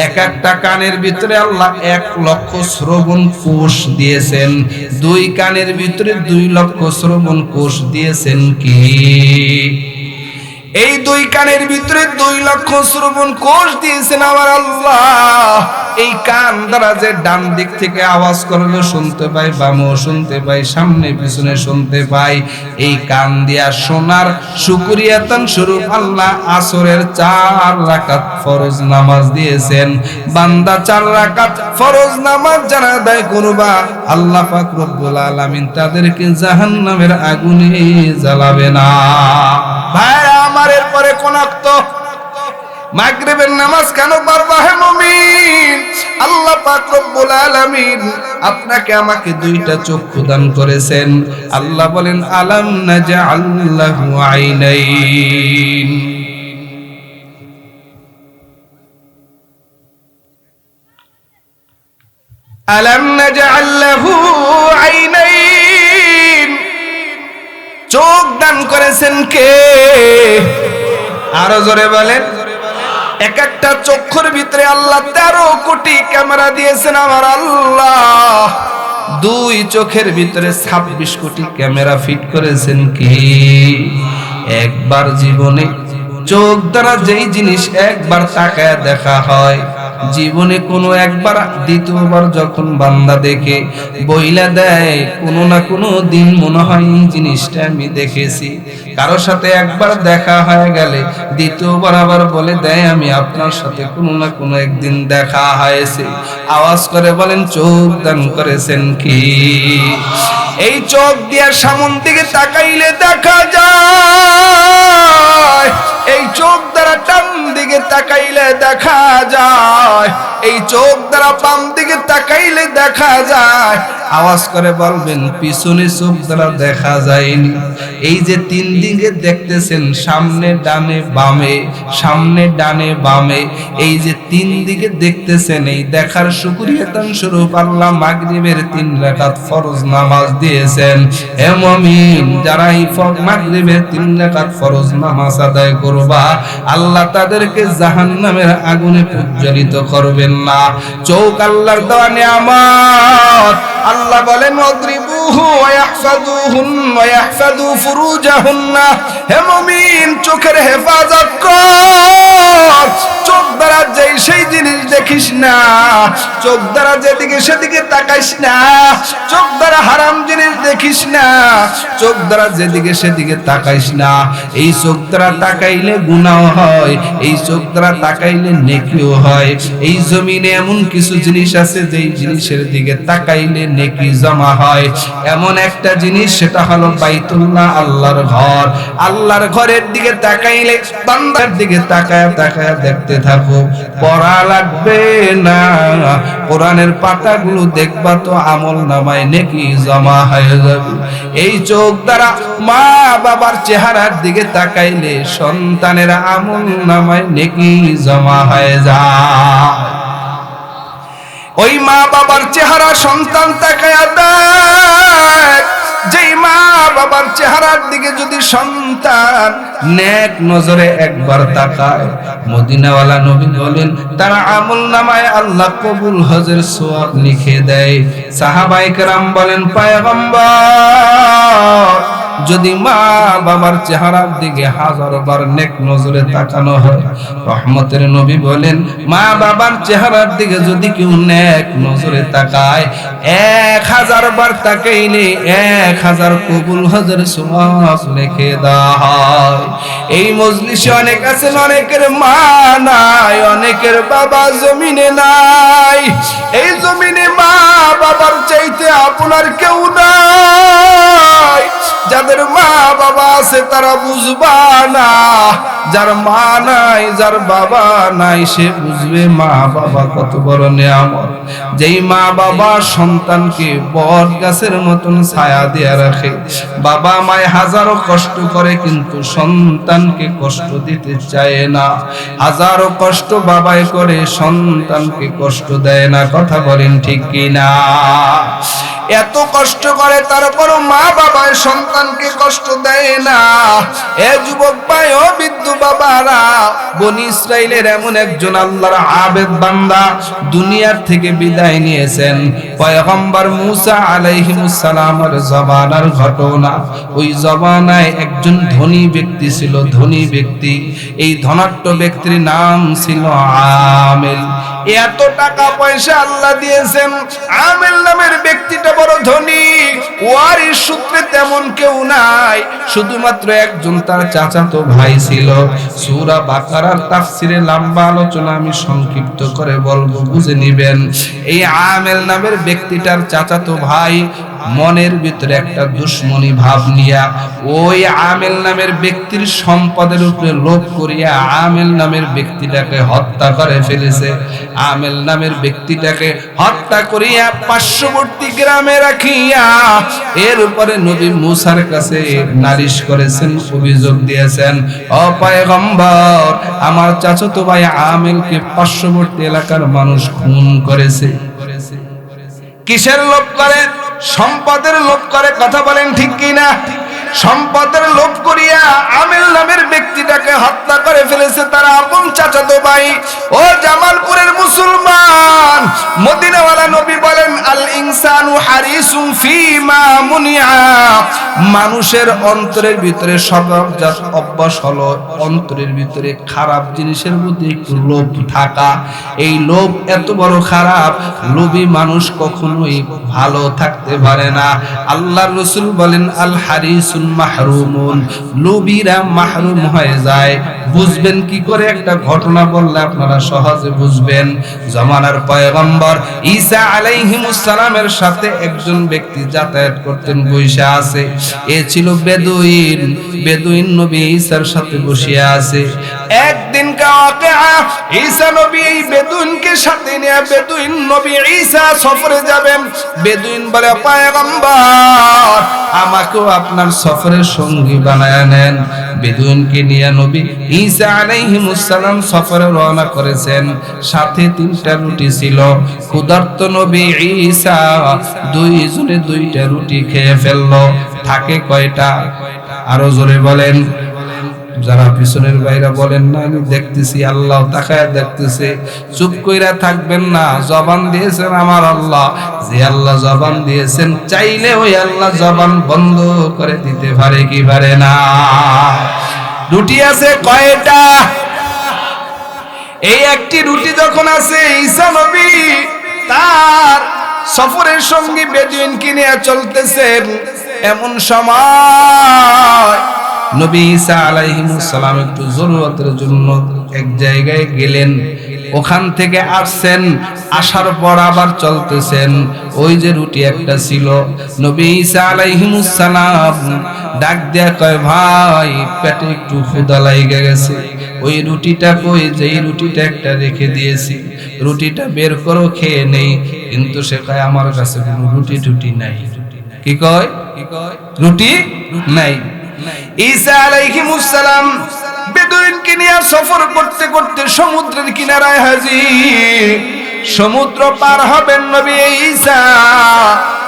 এক একটা কানের ভিতরে আল্লাহ 1 লক্ষ শ্রবণ কোষ দিয়েছেন। দুই কানের ভিতরে 2 লক্ষ শ্রবণ কোষ দিয়েছেন কি? এই দুই কানের ভিতরে 2 লক্ষ শ্রবণ কোষ দিয়েছেন আমার আল্লাহ। এই কান দ্বারা যে ডান দিক থেকে আওয়াজ করলে শুনতে পাই, বামও শুনতে পাই, সামনে পিছনে শুনতে পাই। এই কান দিয়া শোনার শুকরিয়াতান স্বরূপ আল্লাহ আসরের 4 রাকাত ফরজ নামাজ দিয়েছেন। বান্দা 4 রাকাত ফরজ নামাজ যারা আদায় করবা, আল্লাহ পাক রব্বুল আলামিন তাদেরকে জাহান্নামের আগুনে জ্বালাবে না। ভাইরা আমার, এরপরে কোন ওয়াক্ত মাগরিবের নামাজ কেন পড়বা? হে মুমিন, আল্লাহ পাক রব্বুল আলামিন আপনাকে আমাকে 2টা চক্ষু দান করেছেন। আল্লাহ বলেন, আলাম নাজআল লাহু আইনাইন, আলাম নাজআল লাহু আইনাইন, চোখ দান করেছেন কে? আরো জোরে বলেন। এক একটা চক্ষুর ভিতরে আল্লাহ 13 কোটি ক্যামেরা দিয়েছেন আমার আল্লাহ। 2 চোখের ভিতরে 26 কোটি ক্যামেরা ফিট করেছেন কি? একবার জীবনে চোখ দ্বারা যেই জিনিস একবার তাকায় দেখা হয়, জীবনে কোনো একবার, দ্বিতীয়বার যখন বান্দা দেখে বইলা দেয়, কোনো না কোনো দিন মনে হয় এই জিনিসটা আমি দেখেছি। কারো সাথে একবার দেখা হয়ে গেলে দ্বিতীয়বার আবার বলে দেয়, আমি আপনার সাথে কোনো না কোনো একদিন দেখা হয়েছে। আওয়াজ করে বলেন, চোখ দান করেছেন কি? এই চোখ দিয়ে সামন দিকে তাকাইলে দেখা যায়, এই চোখ দ্বারা ডান দিকে তাকাইলে দেখা যায়, এই চোখ দ্বারা বাম দিকে তাকাইলে দেখা যায়। আওয়াজ করে বলবেন, পিছনে চোখ দ্বারা দেখা যায়নি। এই যে 3 দিকে দেখতেছেন, সামনে ডানে বামে, সামনে ডানে বামে, এই যে 3 দিকে দেখতেছেন, এই দেখার শুকরিয়াতান স্বরূপ আল্লাহ মাগরিবের 3 রাকাত ফরজ নামাজ দিয়েছেন। হে মুমিন, যারা এই মাগরিবের 3 রাকাত ফরজ নামাজ আদায় করবা, আল্লাহ তাদেরকে জাহান্নামের আগুনে প্রজ্বলিত করবেন না। চোখ আল্লাহর দেওয়া নিয়ামত। আল্লাহ বলেন, ওয়াদরিবুহু ওয়া ইয়াহফাযুহুন ওয়া ইয়াহফাযু ফুরুজাহুন্না। হে মুমিন, চোখের হেফাজত কর। চোখ দ্বারা যেই সেই জিনিস দেখিস না, চোখ দ্বারা যেদিকে সেদিকে তাকাইস না, চোখ দ্বারা হারাম জিনিস দেখিস না, চোখ দ্বারা যেদিকে সেদিকে তাকাইস না। এই চোখ দ্বারা তাকাইলে গুনাহ হয়, এই চোখ দ্বারা তাকাইলে নেকিও হয়। এই জমিনে এমন কিছু জিনিস আছে যেই জিনিসের দিকে তাকাইলে নেকি জমা হয়। এমন একটা জিনিস, সেটা হলো বাইতুল্লাহ, আল্লাহর ঘর। আল্লাহর ঘরের দিকে তাকাইলে, বান্দার দিকে তাকায় তাকায় দেখতে থাকো, পড়া লাগবে না, কোরআনের পাতাগুলো দেখবা তো আমল নামায় নেকি জমা হয়ে যাবে। এই চোখ দ্বারা মা বাবার চেহারার দিকে তাকাইলে সন্তানের আমল নামায় নেকি জমা হয়ে যায়। ওই মা বাবার চেহারা সন্তান তাকায়া দেখ, যেই মা বাবার চেহারার দিকে যদি সন্তান নেক নজরে একবার তাকায়, মদিনাওয়ালা নবী বলেন, তার আমল নামায় আল্লাহ কবুল হজের সওয়াব লিখে দেয়। সাহাবায়ে কেরাম বলেন, পয়গম্বর, যদি মা বাবার চেহারার দিকে 1000 বার নেক নজরে তাকানো হয়, রহমতের নবী বলেন, মা বাবার চেহারার দিকে যদি কেউ নেক নজরে তাকায়, 1000 বার তাকাইলে 1000 কবুল হজের সওয়াব লিখে দেওয়া হয়। এই মজলিসে অনেক আছেন, অনেকের মা নাই, অনেকের বাবা জমিনে নাই। এই জমিনে মা বাবার চাইতে আপনার কেউ নাই। আছে তারা বুঝবা না, যার মা নাই যার বাবা নাই সে বুঝবে মা বাবা কত বড় নিয়ামত। যেই মা বাবা সন্তানকে বট গাছের মতন ছায়া দিয়ে রাখে, বাবা মায় হাজারো কষ্ট করে কিন্তু সন্তানকে কষ্ট দিতে চায় না, হাজারো কষ্ট বাবাই করে সন্তানকে কষ্ট দেয় না। কথা বলেন ঠিক কিনা? এত কষ্ট করে তারপরও মা বাবায় সন্তানকে কষ্ট দেয় না। এ যুবক ভাই ও বৃদ্ধ বাবারা, বনি ইসরাইলের এমন একজন আল্লাহর আবেদ বান্দা দুনিয়ার থেকে বিদায় নিয়েছেন। পয়গম্বর মুসা আলাইহিস সালামের জমানার ঘটনা। ওই জমানায় একজন ধনী ব্যক্তি ছিল, ধনী ব্যক্তি। এই ধনাঢ্য ব্যক্তির নাম ছিল আমেল। এত টাকা পয়সা আল্লাহ দিয়েছেন, আমেল নামের ব্যক্তিটা বড় ধনী। ওয়ারিস সূত্রে তেমন কেউ নাই, শুধুমাত্র একজন তার চাচাতো ভাই ছিল। সূরা বাকারার তাফসিরে লম্বা আলোচনা আমি সংক্ষিপ্ত করে বলবো, বুঝে নিবেন। এই আমেল নামের ব্যক্তিটার চাচাতো ভাই মনের ভিতরে একটা দুশ্মনী ভাব নিয়া ওই আমেল নামের ব্যক্তির সম্পদের উপরে লোভ করিয়া আমেল নামের ব্যক্তিটাকে হত্যা করে ফেলেছে। আমেল নামের ব্যক্তিটাকে হত্যা করিয়া পার্শ্ববর্তী গ্রামে রাখিয়া এর উপরে নবী মুসার কাছে নালিশ করেছেন, অভিযোগ দিয়েছেন, ও পয়গম্বর, আমার চাচাতো ভাই আমেলকে পার্শ্ববর্তী এলাকার মানুষ খুন করেছে। কিসের লোভ করে? সম্পদের লোভ করে। কথা বলেন ঠিক কিনা? সম্পদের লোভ করিয়া আমেল নামের ব্যক্তিটাকে হত্যা করে ফেলেছে তার আপন চাচাতো ভাই। ও জামালপুরের মুসলমান, মদিনাওয়ালা নবী বলেন, আল ইনসানু হারিসুন ফিমা মুনিয়া। মানুষের অন্তরের ভিতরে স্বভাবজাত অভ্যাস হলো অন্তরের ভিতরে খারাপ জিনিসের মধ্যে একটু লোভ থাকা। এই লোভ এত বড় খারাপ, লোভী মানুষ কখনোই ভালো থাকতে পারে না। আল্লাহর রাসূল বলেন, আল হারিসুন মাহরুমুন, লোভীরা মাহরুম হয়ে যায়। বুঝবেন কি করে? একটা ঘটনা বললে আপনারা সহজে বুঝবেন। জামানার পয়গম্বর ঈসা আলাইহিস সালামের সাথে একজন ব্যক্তি যাতায়াত করতেন, বসে আছে। এ ছিল বেদুইন। বেদুইন নবী ঈসার সাথে বসে আছে। একদিন ঈসা নবী এই বেদুইনকে সাথে নিয়ে বেদুইন নবী ঈসা সফরে যাবেন। বেদুইন বলে, পয়গম্বর, আমাকেও আপনার সফরের সঙ্গী বানায় নেন। বেদুইনকে নিয়ে নবী ঈসা আলাইহিস সালাম সফরে রওনা করেছেন। সাথে 3টা রুটি ছিল। ক্ষুধার্ত নবী ঈসা দুইজনে 2টা রুটি খেয়ে ফেললো। থাকে কয়টা? আরো জোরে বলেন। যারা পিছনের বাইরা বলেন না, আমি দেখতেছি, আল্লাহ তাকায় দেখতেছে। চুপ কইরা থাকবেন না। জবান দিয়েছেন আমার আল্লাহ, যে আল্লাহ জবান দিয়েছেন চাইলে ওই আল্লাহ জবান বন্ধ করে দিতে পারে কি পারে না? রুটি আছে কয়টা? এই একটি রুটি যখন আছে, ঈসা নবী তার সফরের সঙ্গী বেদুইনকে নিয়ে চলতেছেন। এমন সময় নবী ঈসা আলাইহিস সালাম একটু জরুরতের জন্য এক জায়গায় গেলেন। ওখান থেকে আসছেন, আসার পর আবার চলতেছেন। ওই যে রুটি একটা ছিল, নবী ঈসা আলাইহিস সালাম ডাক দেয়া কয়, ভাই, পেটে একটু ক্ষুধা লেগে গেছে। ওই রুটিটা কই? যে এই রুটিটা একটা রেখে দিয়েছি, রুটিটা বের করো, খেয়ে নেই। কিন্তু সে কয়, আমার কাছে কোনো রুটি নাই। কি কয়? রুটি নাই। ঈসা আলাইহিস সালাম বেদুইনকে নিয়ে সফর করতে করতে সমুদ্রের কিনারায় হাজির। সমুদ্র পার হবেন নবী ঈসা।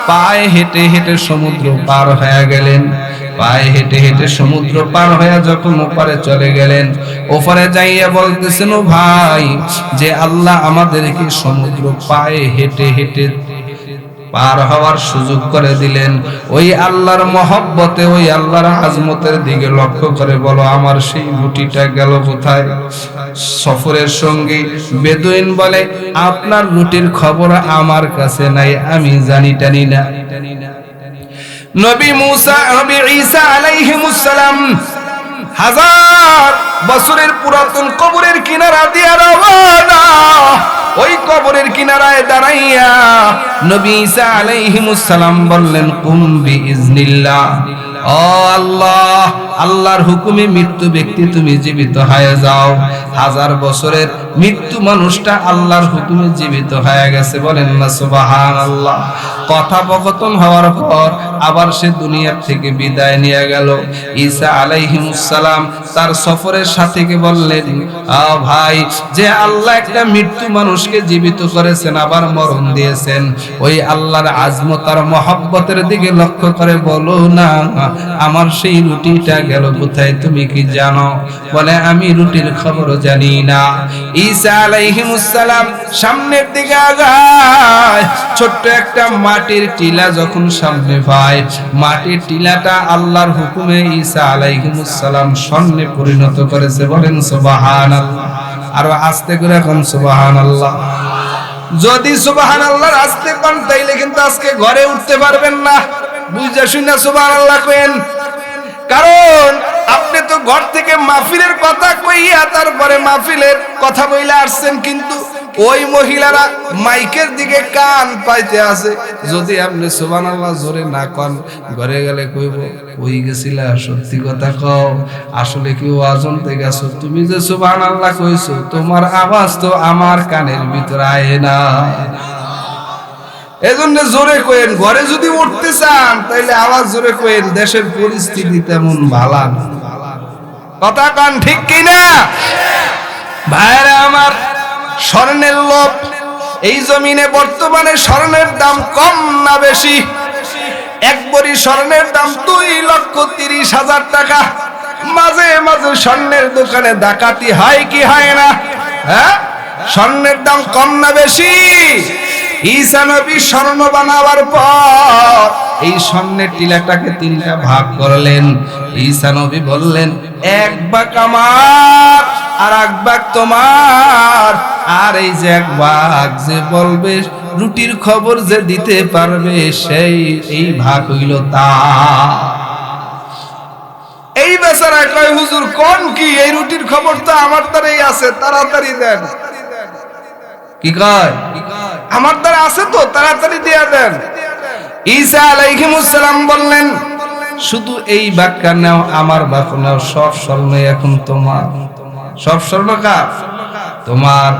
পায়ে হেঁটে হেঁটে সমুদ্র পার হয়ে গেলেন। পায়ে হেঁটে হেঁটে সমুদ্র পার হয়ে যখন ওপারে চলে গেলেন, ওপারে যাইয়া বলতেছেন, ও ভাই, যে আল্লাহ আমাদেরকে সমুদ্র পায়ে হেঁটে হেঁটে পার হওয়ার সুযোগ করে দিলেন, ওই আল্লাহর মহব্বতে, ওই আল্লাহর আজমতের দিকে লক্ষ্য করে বলো, আমার সেই রুটিটা গেল কোথায়? সফরের সঙ্গী বেদুইন বলে, আপনার রুটির খবর আমার কাছে নাই, আমি জানি টানি না। নবী ঈসা আলাইহিস সালাম 1000 বছরের পুরাতন কবরের কিনারা দিয়ে রওনা। ওই কবরের কিনারায় দাঁড়াইয়া নবী ঈসা আলাইহিস সালাম বললেন, কুম বিইজনিল্লাহ, ও আল্লাহ, আল্লাহর হুকুমে মৃত্যু ব্যক্তি তুমি জীবিত হয়ে যাও। 1000 বছরের মৃত্যু মানুষটা আল্লাহর হুকুমে জীবিত হয়ে গেছে, বলেন না সুবহানাল্লাহ। কথোপকথন হওয়ার পর আবার সে দুনিয়ার থেকে বিদায় নিয়ে গেল। ঈসা আলাইহিস সালাম তার সফরের সাথীকে বললেন, ভাই, যে আল্লাহ একটা মৃত্যু মানুষকে জীবিত করেছেন আবার মরণ দিয়েছেন, ওই আল্লাহর আজমত আর মহব্বতের দিকে লক্ষ্য করে বলো না, আমার সেই রুটিটা গেল কোথায়, তুমি কি জানো? বলে, আমি রুটির খবরও জানি না। ঈসা আলাইহিস সালাম সামনের দিকে আগায়, ছোট্ট একটা মাটির টিলা যখন সামনে পায়, মাটির টিলাটা আল্লাহর হুকুমে ঈসা আলাইহিস সালাম স্বর্ণে পরিণত করেছে, বলেন সুবহানাল্লাহ। আর আস্তে করে এখন সুবহানাল্লাহ। যদি সুবহানাল্লাহর আস্তে কোন তাইলে কিন্তু আজকে ঘরে উঠতে পারবেন না। বুঝা শুনা সুবহানাল্লাহ কইেন, কারণ আপনি তো ঘর থেকে মাহফিলের কথা কইয়া তারপরে মাহফিলের কথা বইলা আসছেন, কিন্তু ওই মহিলারা মাইকের দিকে কান পাইতে আছে। যদি আপনি সুবহানাল্লাহ জোরে না কোন, ঘরে গেলে কইব, কই গেছিলা, সত্যি কথা কও, আসলে কি ওয়াজন তে গেছো? তুমি যে সুবহানাল্লাহ কইছো, তোমার আওয়াজ তো আমার কানের ভিতর আয় না। এজন্য জোরে কইেন। ঘরে যদি উঠতে চান তাইলে আওয়াজ জোরে কইেন, দেশের পরিস্থিতি তেমন ভালো না। কথা কান ঠিক কিনা ভাইরা আমার? স্বর্ণের লোভ, এই জমিনে বর্তমানে স্বর্ণের দাম কম না বেশি? এক ভরি স্বর্ণের দাম 2,30,000 টাকা। মাঝে মাঝে স্বর্ণের দোকানে ডাকাতি হয় কি হয় না? হ্যাঁ, স্বর্ণের দাম কম না বেশি? ঈসা নবী স্বর্ণ বানাবার পর এই স্বর্ণের টিলাটাকে 3টা ভাগ করলেন। ঈসা নবী বললেন, 1 ভাগ আমার আর 1 ভাগ তোমার। আর এই যে 1 ভাগ যে বলবে, রুটির খবর যে দিতে পারবে, সেই এই ভাগ হইল তার। এই বেচারা কয়, হুজুর কোন কি, এই রুটির খবর তো আমার দ্বারাই আছে, তাড়াতাড়ি দেন। কি কয়? আমার দ্বারা আছে তো, তাড়াতাড়ি দিয়ে দেন। ঈসা আলাইহিস সালাম বললেন, শুধু এই ভাগটা নাও, আমার ভাগ নাও, সব স্বর্ণ এখন তোমার। সব স্বর্ণ কার? তোমার।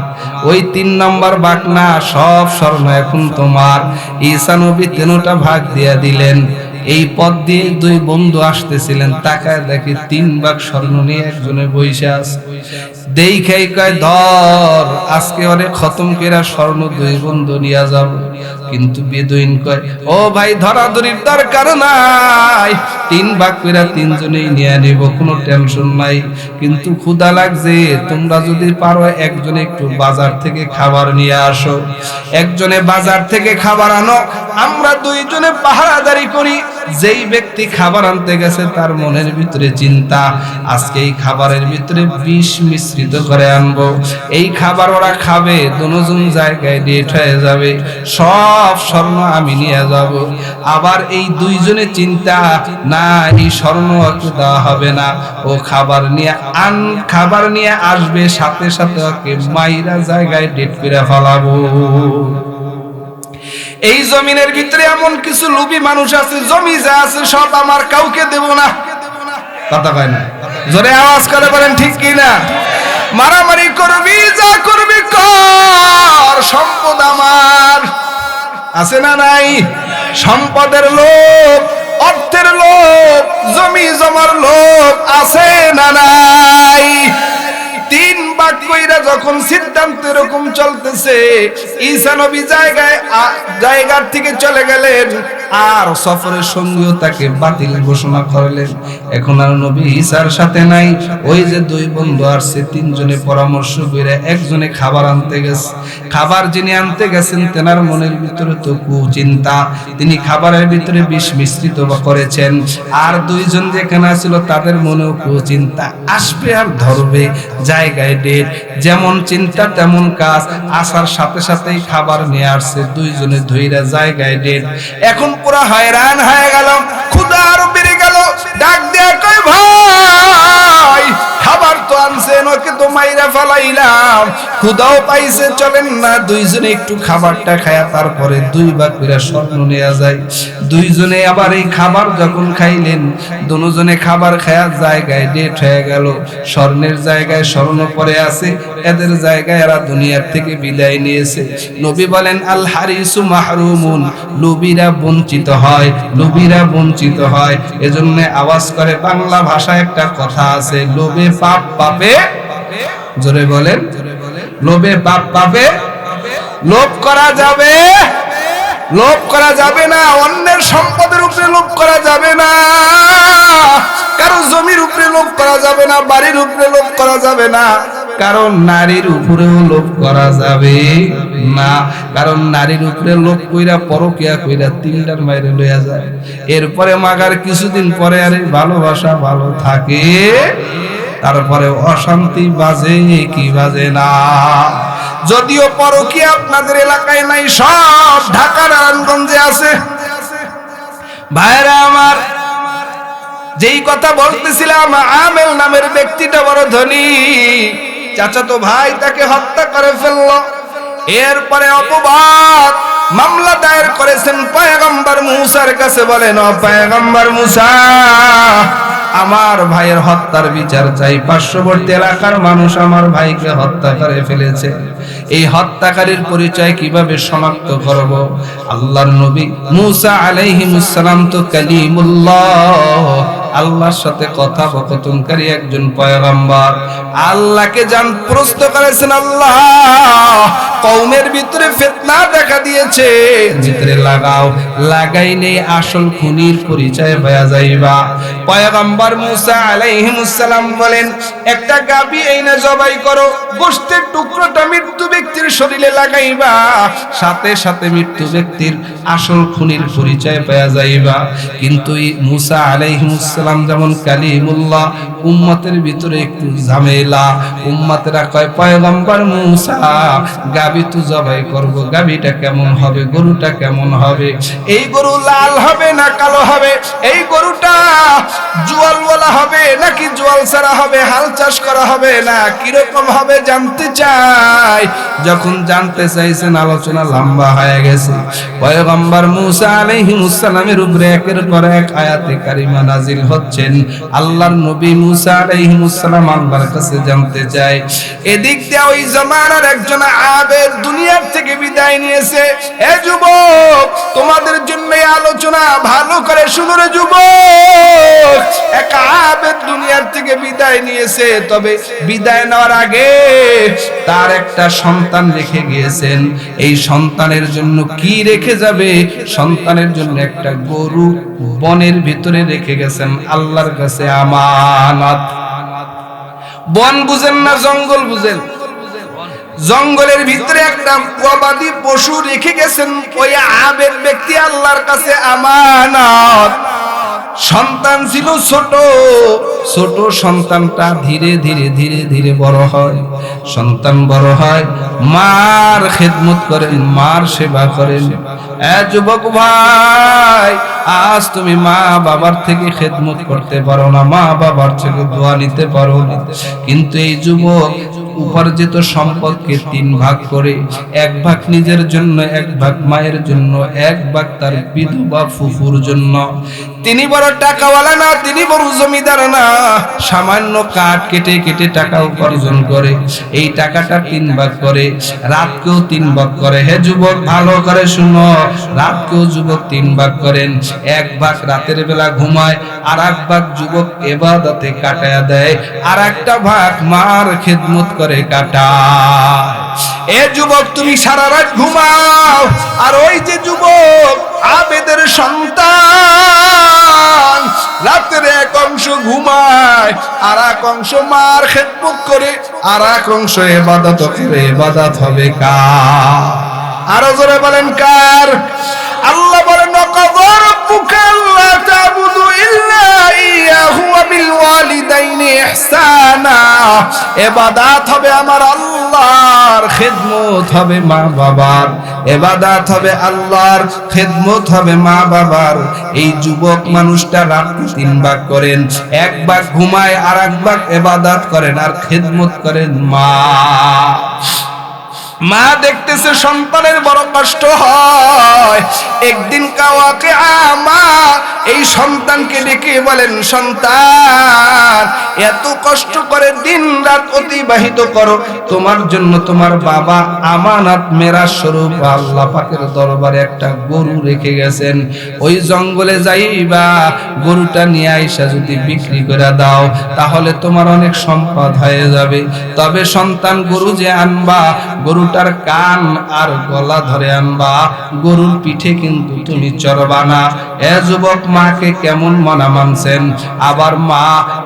ওই 3 নম্বর ভাগ না, সব স্বর্ণ এখন তোমার। ঈসা নবী 3টা ভাগ দিয়ে দিলেন। এই পথ দিয়ে 2 বন্ধু আসতেছিলেন, তাকায় দেখি 3 ভাগ স্বর্ণ নিয়ে একজনে বসে আছে। দেখাই কয়, ধর, আজকে অনেক খতম কইরা স্বর্ণ 2 বন্ধু নিয়ে যাব। কিন্তু বেদুইন কয়, ও ভাই, ধরাধরির দরকার নাই, 3 ভাগ কইরা 3 জনেই নিয়ে নিব, কোনো টেনশন নাই। কিন্তু ক্ষুধা লাগছে, তোমরা যদি পারো একজনে একটু বাজার থেকে খাবার নিয়ে আসো। একজনে বাজার থেকে খাবার আনো, আমরা 2 জনে পাহারাদারি করি। যেই ব্যক্তি খাবার আনতে গেছে তার মনের ভিতরে চিন্তা, আজকে এই খাবারের ভিতরে বিষ মিশ্রিত করে আনবো, এই খাবার ওরা খাবে, দুজন জায়গায় ডেট হয়ে যাবে, সব স্বর্ণ আমি নিয়ে যাব। আবার এই 2 জনে চিন্তা, না, এই স্বর্ণ ওকে দেওয়া হবে না, ও খাবার নিয়ে আসবে, সাথে সাথে ওকে মাইরা জায়গায় ডেট করে ফেলাবো। এই জমিনের ভিতরে এমন কিছু লোভী মানুষ আছে, জমি যা আছে সব আমার, কাউকে দেব না। কথা কয় না? জোরে আওয়াজ করে বলেন ঠিক কি না? মারামারি করবি, যা করবি কর, সম্পদ আমার। আছে না নাই? সম্পদের লোভ, অর্থের লোভ, জমি জমার লোভ আছে না নাই? 3 ভাগ কইরা যখন সিদ্ধান্ত এরকম চলতেছে, ঈসা নবী জায়গার থেকে চলে গেলেন, আর সফরের সঙ্গীও তাকে বাতিল ঘোষণা করলেন। এখন আর নবী ঈসার সাথে নাই। ওই যে 2 বন্ধু আসছে, 3 জনে পরামর্শ করে একজনে খাবার আনতে গেছে। খাবার যিনি আনতে গেছেন, তেনার মনের ভিতরে তো কুচিন্তা, তিনি খাবারের ভিতরে বিষ মিশ্রিত করেছেন। আর 2 জন যেখানে ছিল তাদের মনেও কুচিন্তা, আসবে আর ধরবে, জায়গায় ডেট, যেমন চিন্তা তেমন কাজ। আসার সাথে সাথেই খাবার নিয়ে আসছে, 2 জনে ধইরা জায়গায় ডেট। এখন পুরা হয়রান হয়ে গেল, ক্ষুধা আরো বেড়ে গেল। ডাক দেয়া কয়, ভাই, খাবার তো আনছেন, ওকে তো মাইরা ফেলাইলাম, ক্ষুধাও পাইছে, চলেন না দুইজনে একটু খাবারটা খায়া তারপরে 2 ভাগ করে স্বর্ণ নেওয়া যায়। দুইজনে আবার এই খাবার যখন খাইলেন, দুজনে খাবার খায়া জায়গায় ডেট হয়ে গেল। স্বর্ণের জায়গায় স্বর্ণ পড়ে আছে, এদের জায়গায় এরা দুনিয়ার থেকে বিদায় নিয়েছে। নবী বলেন আল হারিসু মাহরুমুন, লোভীরা বঞ্চিত হয়, লোভীরা বঞ্চিত হয়। এজন্য আওয়াজ করে বাংলা ভাষায় একটা কথা আছে, লোভে পাপ পাবে, জোরে বলেন, লোভে পাপ পাবে। লোভ করা যাবে, লোভ করা যাবে না, অন্যের সম্পদের উপরে লোভ করা যাবে না, কারো জমির উপরে লোভ করা যাবে না, বাড়ির উপরে লোভ করা যাবে না, কারণ নারীর উপরেও লোভ করা যাবে না, কারণ নারীর উপরে লোভ কইরা পরকিয়া কইরা 3টার মাইরে লইয়া যায়। এরপরে মাগার কিছুদিন পরে আরে ভালোবাসা ভালো থাকে, তারপরে অশান্তি বাজে কি বাজে না। যদিও পরকীয়া আপনাদের এলাকায় নাই, সব ঢাকা নারায়ণগঞ্জে আছে। ভাইরা আমার, যেই কথা বলতেছিলাম, আমেল নামের ব্যক্তিটা বড় ধনী, চাচাতো ভাই তাকে হত্যা করে ফেললো। এরপরে অপবাদ মামলা দায়ের করেছেন পয়গম্বর মুসার কাছে। বলেন, ও পয়গম্বর মুসা, আমার ভাইয়ের হত্যার বিচার চাই। পার্শ্ববর্তী এলাকার মানুষ আমার ভাইকে হত্যা করে ফেলেছে, এই হত্যাকারীর পরিচয় কিভাবে শনাক্ত করব? আল্লাহর নবী মুসা আলাইহিস সালাম তো কালিমুল্লাহ, আল্লাহর সাথে কথোপকথনকারী একজন পয়গম্বর। আল্লাহকে জান প্রশ্ন করেছেন, আল্লাহ কওমের ভিতরে ফিতনা দেখা দিয়েছে, ভিতরে লাগাও, লাগাইলে আসল খুনির পরিচয় পাওয়া যাইবা। পয়গম্বর মুসা আলাইহিস সালাম বলেন, একটা গাবি এইনা জবাই করো, গোশতের টুকরোটা মৃত্যু ব্যক্তির শরীরে লাগাইবা, সাথে সাথে মৃত্যু ব্যক্তির আসল খুনির পরিচয় পাওয়া যাইবা। কিন্তু মুসা আলাইহিস সালাম যেমন কালিমুল্লাহ, উম্মতের ভিতরে একটু ঝামেলা। উম্মতেরা কয়, পয়গম্বর মুসা গাবি তো জবাই করব, গাবিটা কেমন হবে, গরুটা কেমন হবে? এই গরু লাল হবে না কালো হবে? এই গরুটা জোয়ালওয়ালা হবে নাকি জোয়াল ছাড়া হবে? হাল চাষ করা হবে না কিরকম হবে জানতে চাই। যখন জানতে চাইছেন, আলোচনা লম্বা হয়ে গেছে। পয়গম্বর মুসা আলাইহিস সালামের উপরে একের পর এক আয়াতে কারিমা নাজিল হচ্ছেন। আল্লাহর নবী মুসা আলাইহিস সালাম আল্লাহর কাছে জানতে চায়। এদিক দিয়ে ওই জামানার একজন আবেদ দুনিয়ার থেকে বিদায় নিয়েছে। এ যুবক, তোমাদের জন্য এই আলোচনা, ভালো করে শুনো রে যুবক। এক আবেদ দুনিয়ার থেকে বিদায় নিয়েছে, তবে বিদায় নেওয়ার আগে তার একটা সন্তান রেখে গিয়েছেন। এই সন্তানের জন্য কি রেখে যাবে? সন্তানের জন্য একটা গরু বনের ভিতরে রেখে গেছেন, আল্লাহর কাছে আমানত। বন বুঝেন না জঙ্গল বুঝেন? জঙ্গলের ভিতরে একটা গবাদি পশু রেখে গেছেন ওই আবেদ ব্যক্তি আল্লাহর কাছে আমানত। সন্তান ছিল ছোট, ছোট সন্তানটা ধীরে ধীরে ধীরে ধীরে বড় হয়। সন্তান বড় হয়, মার খেদমত করেন, মার সেবা করেন। যুবক ভাই, আজ তুমি মা বাবার থেকে খেদমত করতে পারো না, মা বাবার থেকে দোয়া নিতে পারো না, কিন্তু এই যুবক উপার্জিত সম্পদকে 3 ভাগ করে 1 ভাগ নিজের জন্য, 1 ভাগ মায়ের জন্য, 1 ভাগ তার বিধবা ফুফুর জন্য। তিনি বড় টাকাওয়ালা না, তিনি বড় জমিদার না, সামান্য কাঠ কেটে কেটে টাকা উপার্জন করে এই টাকাটা 3 ভাগ করে, রাতকেও 3 ভাগ করে। হে যুবক, ভালো করে শুনো, রাতকেও যুবক 3 ভাগ করেন। 1 ভাগ রাতের বেলা ঘুমায়, আর 1 ভাগ যুবক ইবাদতে কাটায়া দেয়, আর একটা ভাগ মার খেদমত করে কাটায়। এ যুবক, তুমি সারা রাত ঘুমাও, আর ওই যে যুবক আবেদের সন্তান রাতের 1 অংশ ঘুমায়, আর 1 অংশ মার খেদমত করে, আর 1 অংশ ইবাদত করে। ইবাদত হবে কার? আরো জোরে বলেন কার? আল্লাহ বলেন, ওয়াকাযা রাব্বুকা আল্লা তা'বুদু ইল্লা ইয়াহু ওয়া বিল ওয়ালিদাইনি ইহসানা। ইবাদত হবে আমার আল্লাহ, আমার খেদমত হবে মা বাবার, ইবাদত হবে আল্লাহর, খেদমত হবে মা বাবার। এই যুবক মানুষটা রাতে 3 ভাগ করেন, 1 ভাগ ঘুমায় আর 1 ভাগ ইবাদত করেন আর খেদমত করেন মা। মা দেখতেছে সন্তানের বড় কষ্ট হয়। একদিন কাওয়াকে মা এই সন্তানকে ডেকে বলেন, সন্তান এত কষ্ট করে দিন রাত অতিবাহিত করো, তোমার জন্য তোমার বাবা আমানত মেরাজ স্বরূপ আল্লাহ পাকের দরবারে একটা গরু রেখে গেছেন। ওই জঙ্গলে যাইবা, গরুটা নিয়ে আইসা যদি বিক্রি করে দাও তাহলে তোমার অনেক সম্পদ হয়ে যাবে। তবে সন্তান গরু যে আনবা, গরুটার কান আর গলা ধরে আনবা, গরুর পিঠে কিন্তু তুমি চড়বা না। এ যুবক মাকে কেমন মনা মানছেন। আবার মা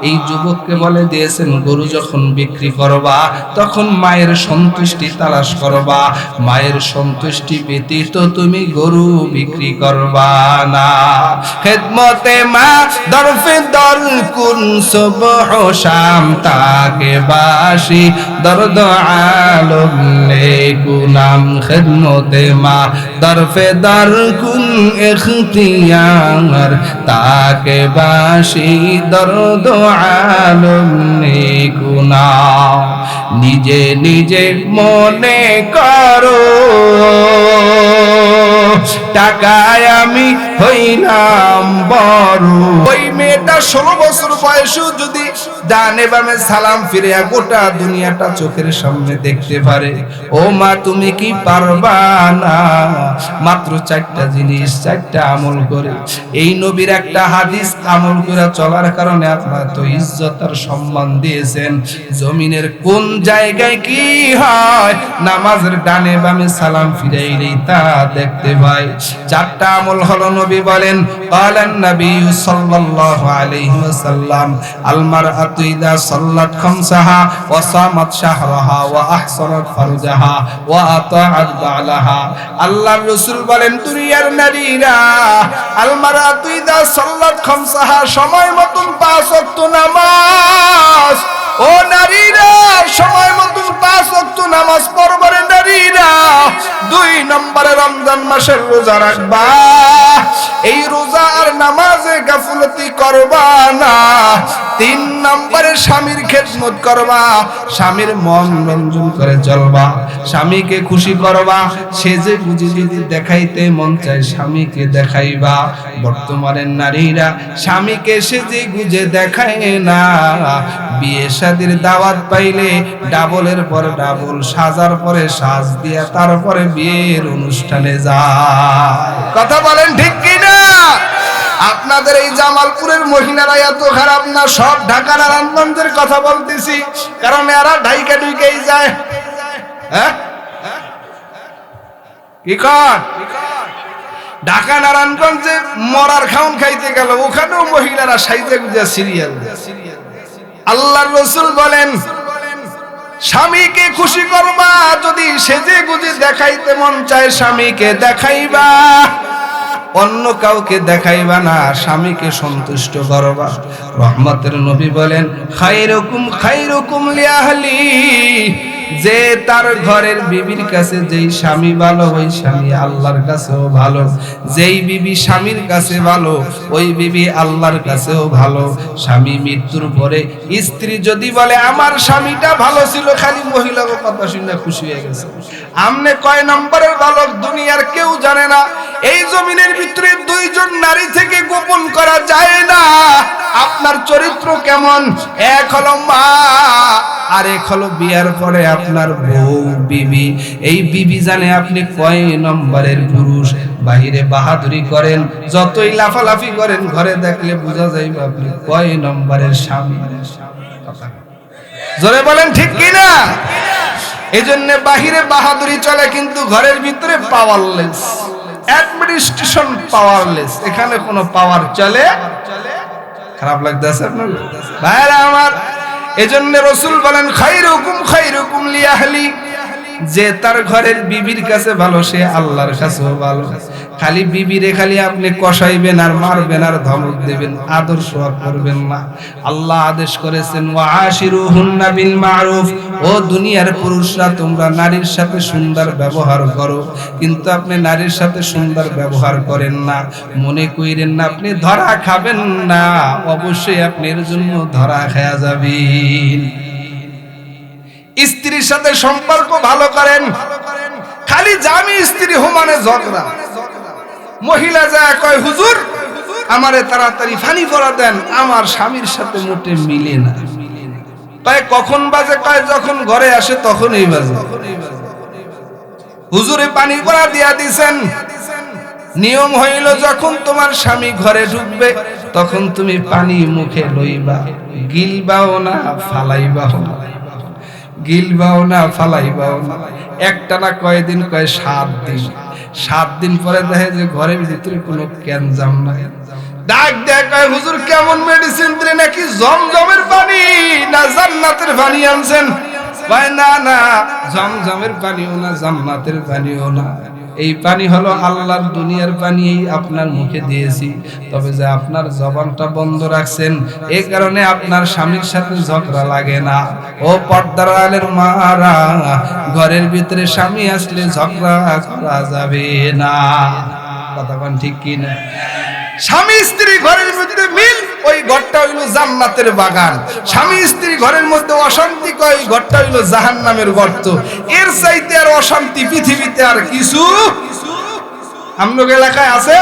এই যুবককে বলে দিয়েছেন, গরু যখন বিক্রি করবা তখন মায়ের সন্তুষ্টি তালাশ করবা, মায়ের সন্তুষ্টি ব্যতীত তুমি গরু বিক্রি করবা না। খেদমতে মা দরফে দর কুন সুবহ শাম তাকে বাসি দর্দ আলম নেকুনাম। খেদমতে মা দরফে দর কুন ইখতিয়ার তাকে বাসি দর্দ আলম নেকুনাম। নিজে নিজে মনে করো টাকায় আমি হইলাম বড়। ওই মেয়েটা 16 বছর বয়সে যদি ডানে বামে সালাম ফিরে গোটা দুনিয়াটা চোখের সামনে দেখতে পারে, ও মা তুমি কি পারবা না? মাত্র 4টা জিনিস, 4টা আমল করে এই নবীর একটা হাদিস আমল করে চলার কারণে আপনার তো ইজ্জত আর সম্মান দিয়েছেন। জমিনের কোন জায়গায় কি হয়, নামাজের ডানে বামে সালাম ফিরাইলেই তা দেখতে পাই। 4টা আমল হলো, নবী বলেন ক্বালান নবী সাল্লাল্লাহু আলাইহি ওয়াসাল্লাম আল মারআতু ইযা সাল্লাত খামসাহা ওয়া সামাত শাহরাহা ওয়া আহসানাত ফারজাহা ওয়া আতাআত বালাহা। আল্লাহর রাসূল বলেন, দুনিয়ার নারীরা আল মারআতু ইযা সাল্লাত খামসাহা, সময় মতন 5 ওয়াক্ত নামাজ, ও নারীরা সময় মতন 5 ওয়াক্ত নামাজ পড়বে নারীরা। 2 নম্বরে রমজান মাসের রোজা রাখবা, এই রোজা আর নামাজে গাফলতি করবা না। 3 নম্বরে স্বামীর খেদমত করবা, স্বামীর মন রঞ্জন করে চলবা, স্বামীকে খুশি করবা। সেজে গুজে যদি দেখাইতে মন চায় স্বামীকে দেখাইবা। বর্তমানে নারীরা স্বামীকে সেজে গুজে দেখায় না, বিয়ে শাদীর দাওয়াত পাইলে ডাবলের পর ডাবল, সাজার পরে সাজ দিয়া তারপরে বিয়ের অনুষ্ঠানে যায়। কথা বলেন ঠিক কিনা? আপনাদের এই জামালপুরের মহিলারা এত খারাপ না, সব ঢাকা নারায়ণগঞ্জের কথা বলতেছি, কারণ এরা ঢাইকা ঢুকেই যায়। হ্যাঁ কি কর, ঢাকা নারায়ণগঞ্জে মরার খাউন খাইতে গেল, ওখানেও মহিলারা সাইজে গুজে সিরিয়াল। আল্লাহর রাসূল বলেন, স্বামীকে খুশি করবা, যদি সেজে গুজে দেখাইতে মন চায় স্বামীকে দেখাইবা, অন্য কাউকে দেখাইবা না, স্বামীকে সন্তুষ্ট করবা। রহমতের নবী বলেন, খায়রুকুম খায়রুকুম লিআহলি, যে তার ঘরের বিবির কাছে যেই স্বামী ভালো, ওই স্বামী আল্লাহর কাছেও ভালো। যেই বিবি স্বামীর কাছে ভালো, ওই বিবি আল্লাহর কাছেও ভালো। স্বামী মৃত্যুর পরে স্ত্রী যদি বলে আমার স্বামীটা ভালো ছিল, খালি মহিলার কথা শুনে খুশি হয়ে গেছে। আমনে কয় নম্বরের বালক দুনিয়ার কেউ জানে না। এই জমিনের ভিতরে 2 জন নারী থেকে গোপন করা যায় না আপনার চরিত্র কেমন। এক হলো মা, আর এক হলো বিয়ার পরে আপনার বউ বিবি। এই বিবি জানে আপনি কয় নম্বরের পুরুষ। বাহিরে বাহাদুরি করেন, যতই লাফালাফি করেন, ঘরে দেখলে বোঝা যাইবে আপনি কয় নম্বরের স্বামী। জোরে বলেন ঠিক কিনা? এজন্য বাহিরে বাহাদুরি চলে, কিন্তু ঘরের ভিতরে পাওয়ারলেস, অ্যাডমিনিস্ট্রেশন পাওয়ারলেস। এখানে কোনো পাওয়ার চলে। খারাপ লাগতেছে আপনার ভাইরা আমার? এজন্য রাসূল বলেন, খায়রুকুম খায়রুকুম লিআহলি, যে তার ঘরের বিবির কাছে ভালো সে আল্লাহর কাছেও ভালো। খালি বিবিরে খালি আপনি কষাইবেন আর মারবেন আর ধমক দেবেন, আদর্শ করবেন না। আল্লাহ আদেশ করেছেন ওয়াশিরুহুন্না বিল মারুফ, ও দুনিয়ার পুরুষরা তোমরা নারীর সাথে সুন্দর ব্যবহার করো। কিন্তু আপনি নারীর সাথে সুন্দর ব্যবহার করেন না, মনে কইরেন না আপনি ধরা খাবেন না, অবশ্যই আপনি এর জন্য ধরা খায়া যাবেন। স্ত্রীর সাথে সম্পর্ক ভালো করেন, খালি স্বামী স্ত্রী সমানে ঝগড়া। মহিলা যায় কয় হুজুর আমারে তাড়াতাড়ি পানি পড়া দেন, আমার স্বামীর সাথে মোটে মিলে না। কয় কখন বাজে? কয় যখন ঘরে আসে তখনই বাজে। হুজুরে পানি পড়া দিয়া দিছেন, নিয়ম হইল যখন তোমার স্বামী ঘরে ঢুকবে তখন তুমি পানি মুখে লইবা, গিলবাও না ফালাইবাও না, গিলবাও না ফালাইবাও না। একটা না কয়দিন? কয় 7 দিন। 7 দিন পরে দেখে যে ঘরের ভিতরে কোনো ক্যানজাম নাই। ডাক দেয় কয় হুজুর কেমন মেডিসিন দিলেন, নাকি জমজমের পানি না জান্নাতের পানি আনছেন? কয় না না, জমজমের পানিও না জান্নাতের পানিও না, এই পানি হলো আল্লাহর দুনিয়ার পানি, আপনার মুখে দিয়েছি। তবে যে আপনার জবানটা বন্ধ রাখছেন, এই কারণে আপনার স্বামীর সাথে ঝগড়া লাগে না। ও পর্দার আলের মারা, ঘরের ভিতরে স্বামী আসলে ঝগড়া করা যাবে না। কথা বলেন ঠিক কি না? স্বামী স্ত্রী ঘরের ভিতরে মিল, ওই ঘরটা হইল জান্নাতের বাগান। স্বামী স্ত্রী ঘরের মধ্যে অশান্তি, কয় ওই ঘরটা হইল জাহান্নামের গর্ত। এর চাইতে আর অশান্তি পৃথিবীতে আর কিছু আমনগ এলাকায় আছে?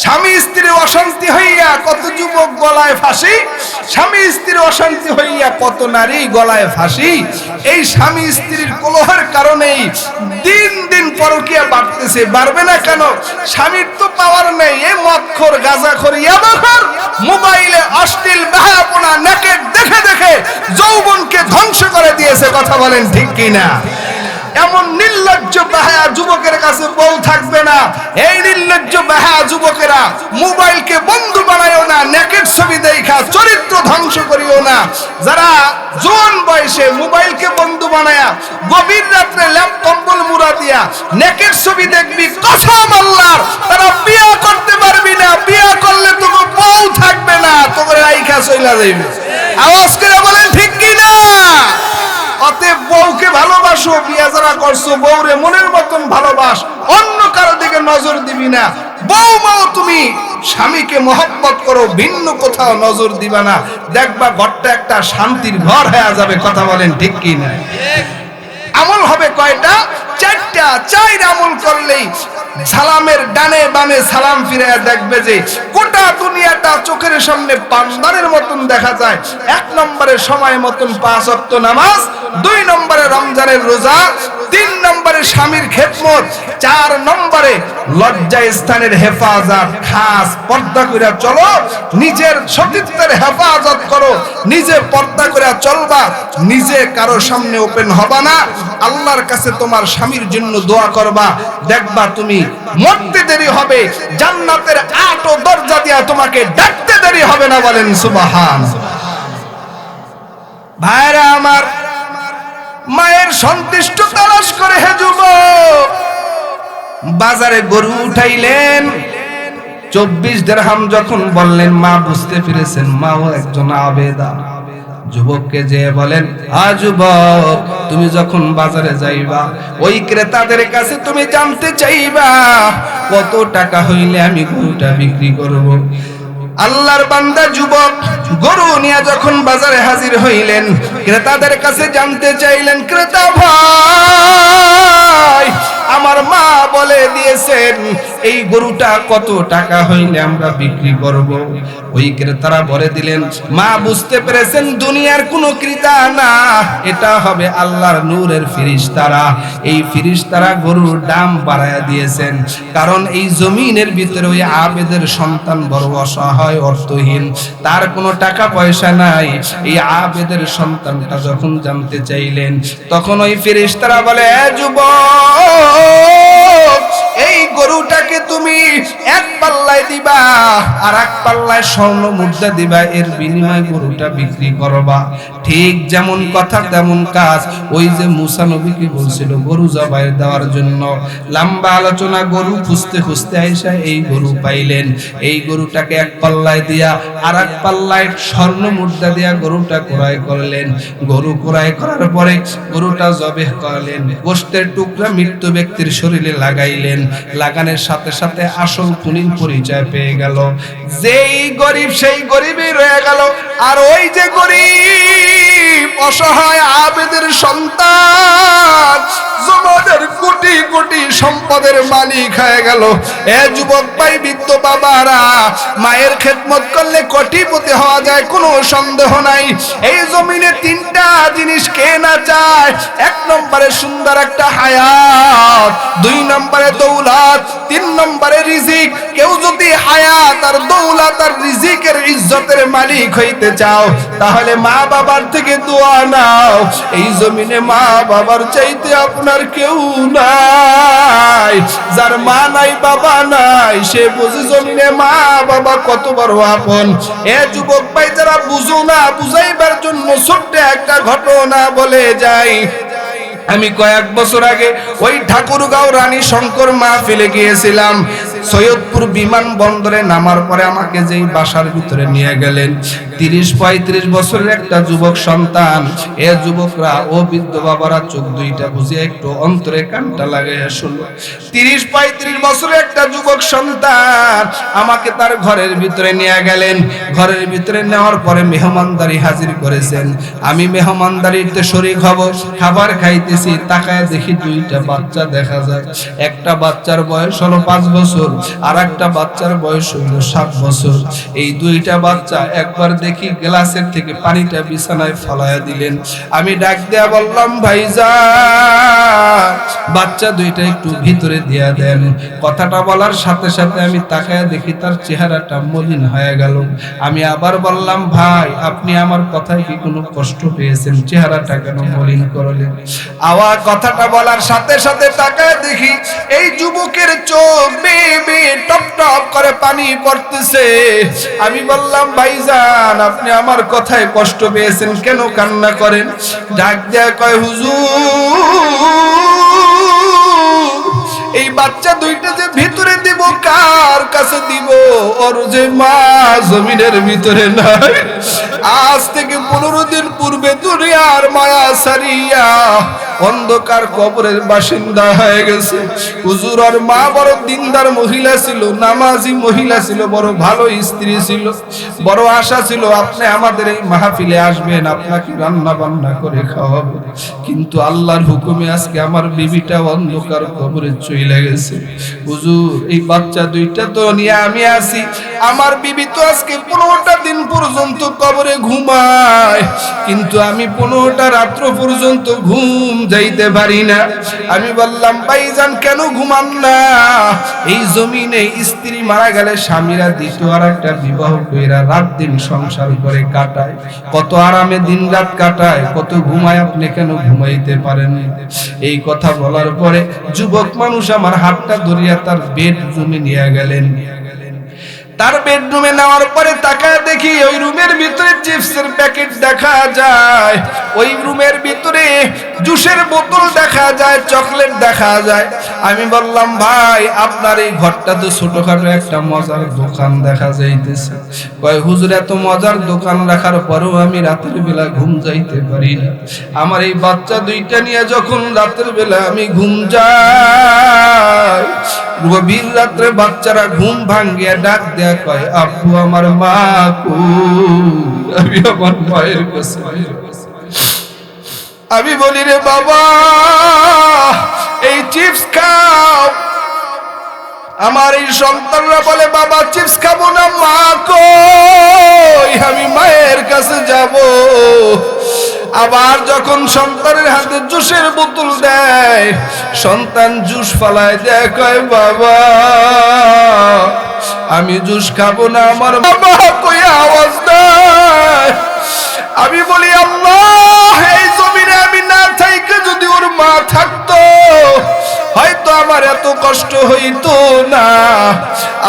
স্বামী স্ত্রী অশান্তি হইয়া কত যুবক গলায় ফাঁসি, স্বামী স্ত্রীর অশান্তি হইয়া কত নারী গলায় ফাঁসি। এই স্বামী স্ত্রীর কলহের কারণেই দিন দিন পরকীয়া বাড়তেছে। বাড়বে না কেন? স্বামীর তো পাওয়ার নেই। এ মদখোর, গাঁজাখোর, ইয়াবাখোর মোবাইলে অশ্লীল বেহায়াপনা নেকেট দেখে দেখে যৌবনকে ধ্বংস করে দিয়েছে। কথা বলেন ঠিক কিনা? এমন নির্লজ্জ বেহায়া যুবকের কাছে বউ থাকবে না। এই নির্লজ্জ বেহায়া যুবকেরা মোবাইলকে বন্ধু বানায়ও না, নেকেট ছবি দেখা চরিত্র ধ্বংস করিও না। যারা জোয়ান বয়সে মোবাইলকে বন্ধু বানায়া গভীর রাত্রে ল্যাপ কম্বল মুড়া দিয়া নেকেট ছবি দেখবি, কসম আল্লাহর, তারা বিয়ে করতে পারবি না। বিয়ে করলে তোকে বউ থাকবে না, তোকে রাইখা চইলা যাইবে। আওয়াজ করে বলেন ঠিক কি না? অতএব বউকে ভালোবাসো, বিয়ে যারা করছো বউরে মনের মতন ভালোবাস, অন্য কারো দিকে নজর দিবি না। বউ মাও তুমি স্বামীকে মহব্বত করো, ভিন্ন কোথাও নজর দিবা না। দেখবা ঘরটা একটা শান্তির ঘর হয়ে যাবে। কথা বলেন ঠিক কি না? আমল হবে কয়টা? 4টা। 4 আমল করলেই সালামের ডানে বামে সালাম ফিরে দেখবে যে গোটা দুনিয়াটা চোখের সামনে পান্ডারের মতন দেখা যায়। 1 নম্বরে সময় মতন 5 ওয়াক্ত নামাজ, 2 নম্বরে রমজানের রোজা, 3 নম্বরে স্বামীর খেদমত, 4 নম্বরে লজ্জা স্থানের হেফাজত। খাস পর্দা করে চলো, নিজের সতীত্বের হেফাজত করো, নিজে পর্দা করে চলবা, নিজে কারো সামনে ওপেন হবা না। আল্লাহর কাছে তোমার স্বামীর জন্য দোয়া করবা, দেখবা তুমি মরতে দেরি হবে, জান্নাতের 8 দরজা দিয়া তোমাকে ডাকতে দেরি হবে না। বলেন সুবহানাল্লাহ। ভাইরা আমার, মায়ের সন্তুষ্ট তালাশ করে হে যুবক বাজারে গরু উঠাইলেন, 24 দিরহাম যখন বললেন, মা বুঝতে পেরেছেন মাও একজন আবেদা। যুবককে যে বলেন, যুবক তুমি যখন বাজারে যাইবা ওই ক্রেতাদের কাছে তুমি জানতে চাইবা কত টাকা হইলে আমি গরুটা বিক্রি করব। আল্লাহর বান্দা যুবক গরু নিয়ে যখন বাজারে হাজির হইলেন, ক্রেতাদের কাছে জানতে চাইলেন, ক্রেতা ভাই আমার মা বলে দিয়েছেন এই গরুটা কত টাকা হইলে আমরা বিক্রি করব। ওই ক্রেতারা বলে দিলেন, মা বুঝতে পেরেছেন দুনিয়ার কোনো ক্রেতা না, এটা হবে আল্লাহর নূরের ফেরেশতারা। এই ফেরেশতারা গরুর দাম বাড়ায়া দিয়েছেন, কারণ এই জমিনের ভিতরে ওই আবেদের সন্তান বড় অসহায়, অর্থহীন, তার কোনো টাকা পয়সা নাই। এই আবেদের সন্তানটা যখন জানতে চাইলেন, তখন ওই ফেরেশতারা বলে, যুবক এই গরুটাকে তুমি এক পাল্লায় দিবা আর এক পাল্লায় স্বর্ণ মুদ্রা দিবা, এর বিনিময়ে গরুটা বিক্রি করবা। ঠিক যেমন কথা তেমন কাজ। ওই যে মুসা নবীকে বলছিল গরু জবাই দেওয়ার জন্য, লম্বা আলোচনা, গরু খুঁজতে খুঁজতে আইসা এই গরু পাইলেন। এই গরুটাকে এক পাল্লায় দিয়া আর এক পাল্লায় স্বর্ণ মুদ্রা দিয়া গরুটা ক্রয় করলেন। গরু ক্রয় করার পরে গরুটা জবেহ করলেন, গোশতের টুকরা মৃত্যু ব্যক্তির শরীরে লাগাইলেন। লাগানোর সাথে সাথে আসল খুনির পরিচয় পেয়ে গেল। যেই গরিব সেই গরিবই রয়ে গেল, আর ওই যে গরিব অসহায় আবেদের সন্তান জমাদের কোটি কোটি সম্পদের মালিক হয়ে গেল। এ যুবক ভাই, বৃদ্ধ বাবারা, মায়ের খেদমত করলে কোটিপতি হওয়া যায়, কোনো সন্দেহ নাই। এই জমিনে তিনটা জিনিস কে না চায়? এক নম্বরে সুন্দর একটা হায়াত, দুই নম্বরে দৌলত, তিন নম্বরে রিজিক। কেউ যদি হায়াত আর দৌলত আর রিজিকের ইজ্জতের মালিক হইতে চাও, তাহলে মা বাবার থেকে দোয়া নাও। এই জমিনে মা বাবার চাইতে আপনার কেউ নাই। যার মা নাই বাবা নাই, সে বুঝে জমিনে মা বাবা কত বড় আপন। এ যুবক ভাই, যারা বুঝো না, বুঝাইবার জন্য ছোট্ট একটা ঘটনা বলে যাই। আমি কয়েক বছর আগে ওই ঠাকুরগাঁও রানী শঙ্কর মাহফিলে গিয়েছিলাম। সৈয়দপুর বিমানবন্দরে নামার পরে আমাকে যেই বাসার ভিতরে নিয়ে গেলেন, 30-35 বছরের একটা যুবক সন্তান। এ যুবকরা ও বৃদ্ধ বাবারা চোখ দুইটা বুঝিয়ে একটু অন্তরে কানটা লাগাইয়া শুনল। 30-35 বছরের একটা যুবক সন্তান আমাকে তার ঘরের ভিতরে নিয়ে গেলেন। ঘরের ভিতরে নেওয়ার পরে মেহমানদারি হাজির করেছেন। আমি মেহমানদারিতে শরীক হব, খাবার খাইতেছি, তাকায় দেখি দুইটা বাচ্চা দেখা যায়। একটা বাচ্চার বয়স হলো 5 বছর, আর একটা বাচ্চার বয়স হইল 7 বছর। এই দুইটা বাচ্চা একবার দেখি গ্লাসের থেকে পানিটা বিছানায় ফলায়া দিলেন। আমি ডাক দেয়া বললাম, ভাইজান, বাচ্চা দুইটা একটু ভিতরে দিয়া দেন। কথাটা বলার সাথে সাথে আমি তাকায়া দেখি তার চেহারাটা মলিন হয়ে গেল। আমি আবার বললাম, ভাই, আপনি আমার কথায় কি কোনো কষ্ট পেয়েছেন? চেহারাটা কেন মলিন করলেন? আওয়াজ কথাটা বলার সাথে সাথে তাকায়া দেখি এই যুবকের চোখ বেয়ে টপ টপ করে পানি পড়তেছে। আমি বললাম, ভাইজান, আপনি আমার কথায় কষ্ট পেয়েছেন, কেন কান্না করেন? ডাক দেয়া কয়, হুজুর, এই বাচ্চা দুইটা যে ভিতরে দিব, কার কাছে দিব? ওর যে মা জমিনের ভিতরে নাই। আজ থেকে 15 দিন পূর্বে দুনিয়ার মায়া সারিয়া অন্ধকার কবরের বাসিন্দা হয়ে গেছে। হুজুর, আর মা বড় দিনদার মহিলা ছিল, নামাজি মহিলা ছিল, বড় ভালো স্ত্রী ছিল, বড় আশা ছিল আপনি আমাদের এই মাহফিলে আসবেন, আপনাকে রান্না বান্না করে খাওয়াবো। কিন্তু আল্লাহর হুকুমে আজকে আমার বিবিটা অন্ধকার কবরে চলে গেছে। হুজুর, এই বাচ্চা দুইটা তো নিয়ে আমি আসি, আমার বিবি তো আজকে 15টা দিন পর্যন্ত কবরে ঘুমায়, কিন্তু আমি 15টা রাত্র পর্যন্ত ঘুম যাইতে পারি না। আমি বললাম, ভাইজান, কেন ঘুমান না? এই জমিনে স্ত্রী মারা গেলে স্বামীরা দ্বিতীয় আর একটা বিবাহ কইরা রাত দিন সংসার করে কাটায়, কত আরামে দিন রাত কাটায়, কত ঘুমায়, আপনি কেন ঘুমাইতে পারেন? এই কথা বলার পরে যুবক মানুষ আমার হাতটা ধরিয়া তার বেডরুমে নিয়ে গেলেন। তার বেডরুমে নেওয়ার পরে তাকায় দেখি ওই রুমের ভিতরে চিপসের প্যাকেট দেখা যায়, ওই রুমের ভিতরে জুসের বোতল দেখা যায়, চকলেট দেখা যায়। আমি বললাম, ভাই, আপনার এই ঘরটা তো ছোটখাটো একটা মজার দোকান দেখা যাইতেছে। কয়, হুজুর, এত মজার দোকান রাখার পরেও আমি রাতের বেলা ঘুম যাইতে পারি না। আমার এই বাচ্চা দুইটা নিয়ে যখন রাতের বেলা আমি ঘুম যাই, গভীর রাত্রে বাচ্চারা ঘুম ভাঙ্গিয়া ডাক দেয়া কয়, আব্বু, আমার মা কই? আমি আমার মায়ের কাছে। আমি বলি, রে বাবা, এই চিপস খাও। আমার এই সন্তানরা বলে, বাবা, চিপস খাবো না, মা কই? আমি মায়ের কাছে যাব। আবার যখন সন্তানের হাতে জুসের বোতল দেয়, সন্তান জুস ফালায় দেয়, কয়, বাবা, আমি জুস খাবো না, আমার বাবা কই? আওয়াজ দেয়। আমি বলি, আল্লাহ, এই জমিনে আমি না থাইকে যদি ওর মা থাকতো, হয়তো আমার এত কষ্ট হইত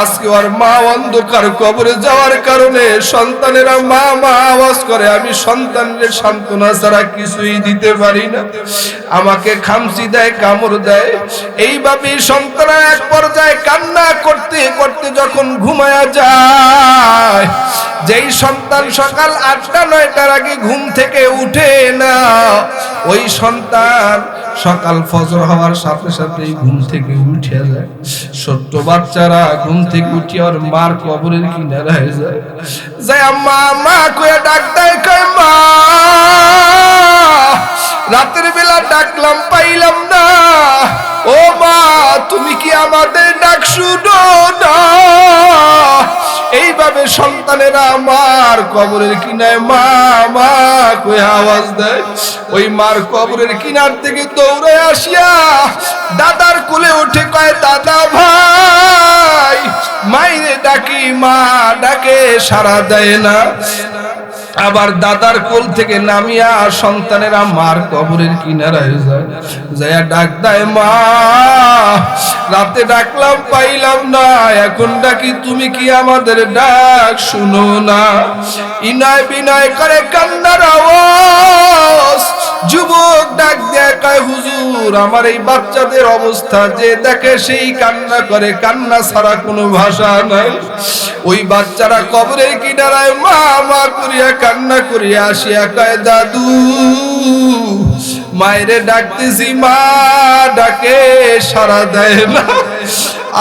আজকে ওর মা অন্ধকার কবরে যাওয়ার কারণে সন্তানেরা মা মা আওয়াজ করে, আমি সন্তানের সান্ত্বনা ছাড়া কিছুই দিতে পারি না, আমাকে খামচি দেয়, কামড় দেয়। এইভাবে সন্তানরা এক পর্যায়ে কান্না করতে করতে যখন ঘুমায়া যায়, যেই সন্তান সকাল ৮টা-৯টার আগে ঘুম থেকে উঠে না, ওই সন্তান সকাল ফজর হওয়ার সাথে সাথেই ঘুম থেকে উঠে যায়। ছোট্ট বাচ্চারা ঘুম থেকে উঠে ওর মার কবরের কিনারায় যায়, যায় মা মা কয়ে ডাক দেয়, কয় মা রাতের বেলা ডাকলাম পাইলাম না, ও মা তুমি কি আমাদের ডাক শুনো না? এইভাবে সন্তানেরা মার কবরের কিনায় মা মা কয়ে আওয়াজ দেয়। ওই মার কবরের কিনার থেকে দৌড়ে আসিয়া দাদার কোলে উঠে কয়, দাদা ভাই, মাইরে ডাকি, মা ডাকে সাড়া দেয় না। আবার দাদার কোল থেকে নামিয়া সন্তানেরা মার কবরের কিনারায় যায়, যায় ডাক দেয়, মা রাতে ডাকলাম পাইলাম না, এখন ডাকি তুমি কি আমাদের ডাক শুনো না? ইনায় বিনয় করে কান্নার আওয়াজ। যুবক ডাক দেয়, কয় হুজুর আমার এই বাচ্চাদের অবস্থা যে দেখে সেই কান্না করে, কান্না ছাড়া কোনো ভাষা নাই। ওই বাচ্চারা কবরের কিনারায় মা মা করিয়া কান্না করিয়া আসিয়া কয়, দাদু মায়েরে ডাকতেছি, মা ডাকে সাড়া দেয় না।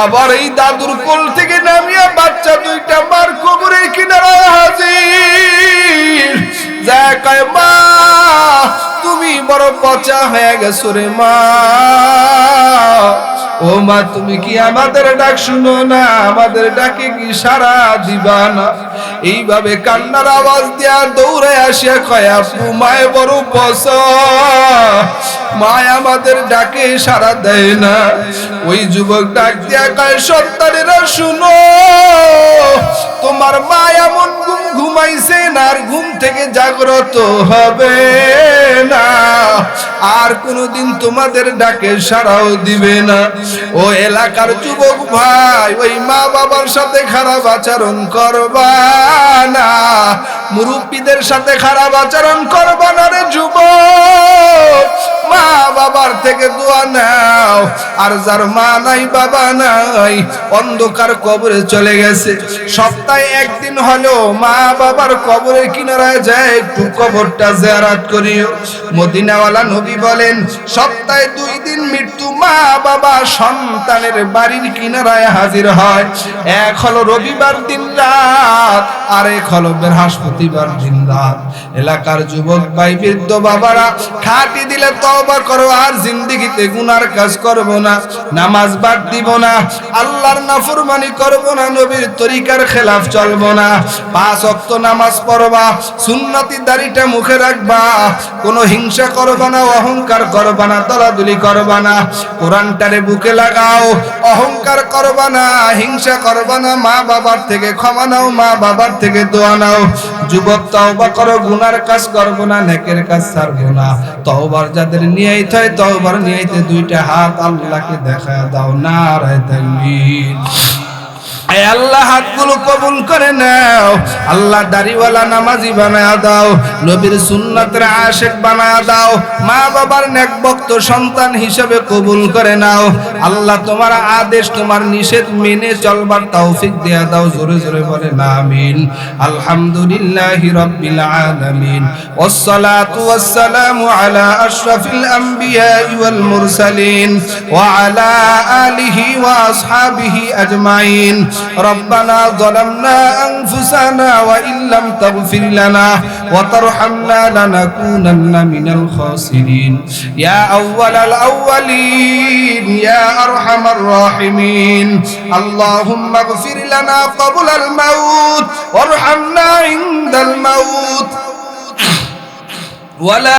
আবার এই দাদুর কোল থেকে নামিয়া বাচ্চা দুইটা মার কবরের কিনারায় হাজির, যা কয়, মা তুমি বড় পচা হয়ে গেছো রে মা, ও মা তুমি কি আমাদের ডাক শুনো না? আমাদের ডাকে কি সাড়া দিবা না? এইভাবে কান্নার আওয়াজ দিয়া দৌড়ে আসিয়া কয়, আপু মায় বড় পচা, মায় আমাদের ডাকে সাড়া দেয় না। ওই যুবক ডাক দিয়া কয়, সন্তানেরা শুনো, তোমার মা এমন ঘুম ঘুমাইছে না, আর ঘুম থেকে জাগ্রত হবে না, আর কোনদিন তোমাদের ডাকে সাড়াও দিবে না। ও এলাকার যুবক ভাই, ওই মা বাবার সাথে খারাপ আচরণ করবা না, মুরব্বীদের সাথে খারাপ আচরণ করবা না রে যুবক। মা বাবার থেকে দোয়া নাও, আর যার মা নাই বাবা নাই, অন্ধকার কবরে চলে গেছে, সপ্তাহে একদিন হলেও মা বাবার কবরের কিনারায় যায় একটু কবরটা জিয়ারত করিও। মদিনাওয়ালা নবী বলেন, সপ্তাহে 2 দিন মৃত্যু মা বাবা সন্তানের বাড়ির কিনারায় হাজির হয়। এক হলো রবিবার দিন রাত, আর এক হলো বৃহস্পতিবার দিন রাত। এলাকার যুবক ভাই বৃদ্ধ বাবারা, খাটি দিলে তওবা করো, আর জিন্দেগিতে গুনার কাজ করব না, নামাজ বাদ দিব না, আল্লাহর নাফরমানি করব না, নবীর তরিকার খেলাফ চলব না, 5 ওয়াক্ত নামাজ পড়বা, সুন্নতি দাড়িটা মুখে রাখবা, কোনো হিংসা করবা না, অহংকার করবা না, দলাদলি করবা না, কোরআনটারে বুকে লাগাও, অহংকার করবা না, হিংসা করবা না, মা বাবার থেকে ক্ষমা নাও, মা বাবার থেকে দোয়া নাও। যুবক তওবা করো, গুনার কাজ করবো না, নেকের কাজ ছাড়বো না। তওবার যাদের নিয়ত হয়, তওবার নিয়তে 2টা হাত আল্লাহকে দেখায় দাও, নারায়ে তাকবীর। আয় আল্লাহ হাতগুলো কবুল করে নাও, আল্লাহ দাড়িওয়ালা নামাজি বানায়া দাও, নবীর সুন্নাতের আশিক বানায়া দাও, মা বাবার নেক ভক্ত সন্তান হিসেবে কবুল করে নাও। আল্লাহ তোমার আদেশ তোমার নিষেধ মেনে চলবার তৌফিক দেয়া দাও, জোরে জোরে বলেন আমিন। আলহামদুলিল্লাহি রাব্বিল আলামিন, ওয়াসসালাতু ওয়াসসালামু আলা আশরাফিল আমবিয়া ওয়াল মুরসালিন ওয়া আলা আলিহি ওয়া আসহাবিহি আজমাইন। ربنا ظلمنا أنفسنا وإن لم تغفر لنا وترحمنا لنكونن من الخاسرين يا أول الأولين يا أرحم الراحمين اللهم اغفر لنا قبل الموت وارحمنا عند الموت ولا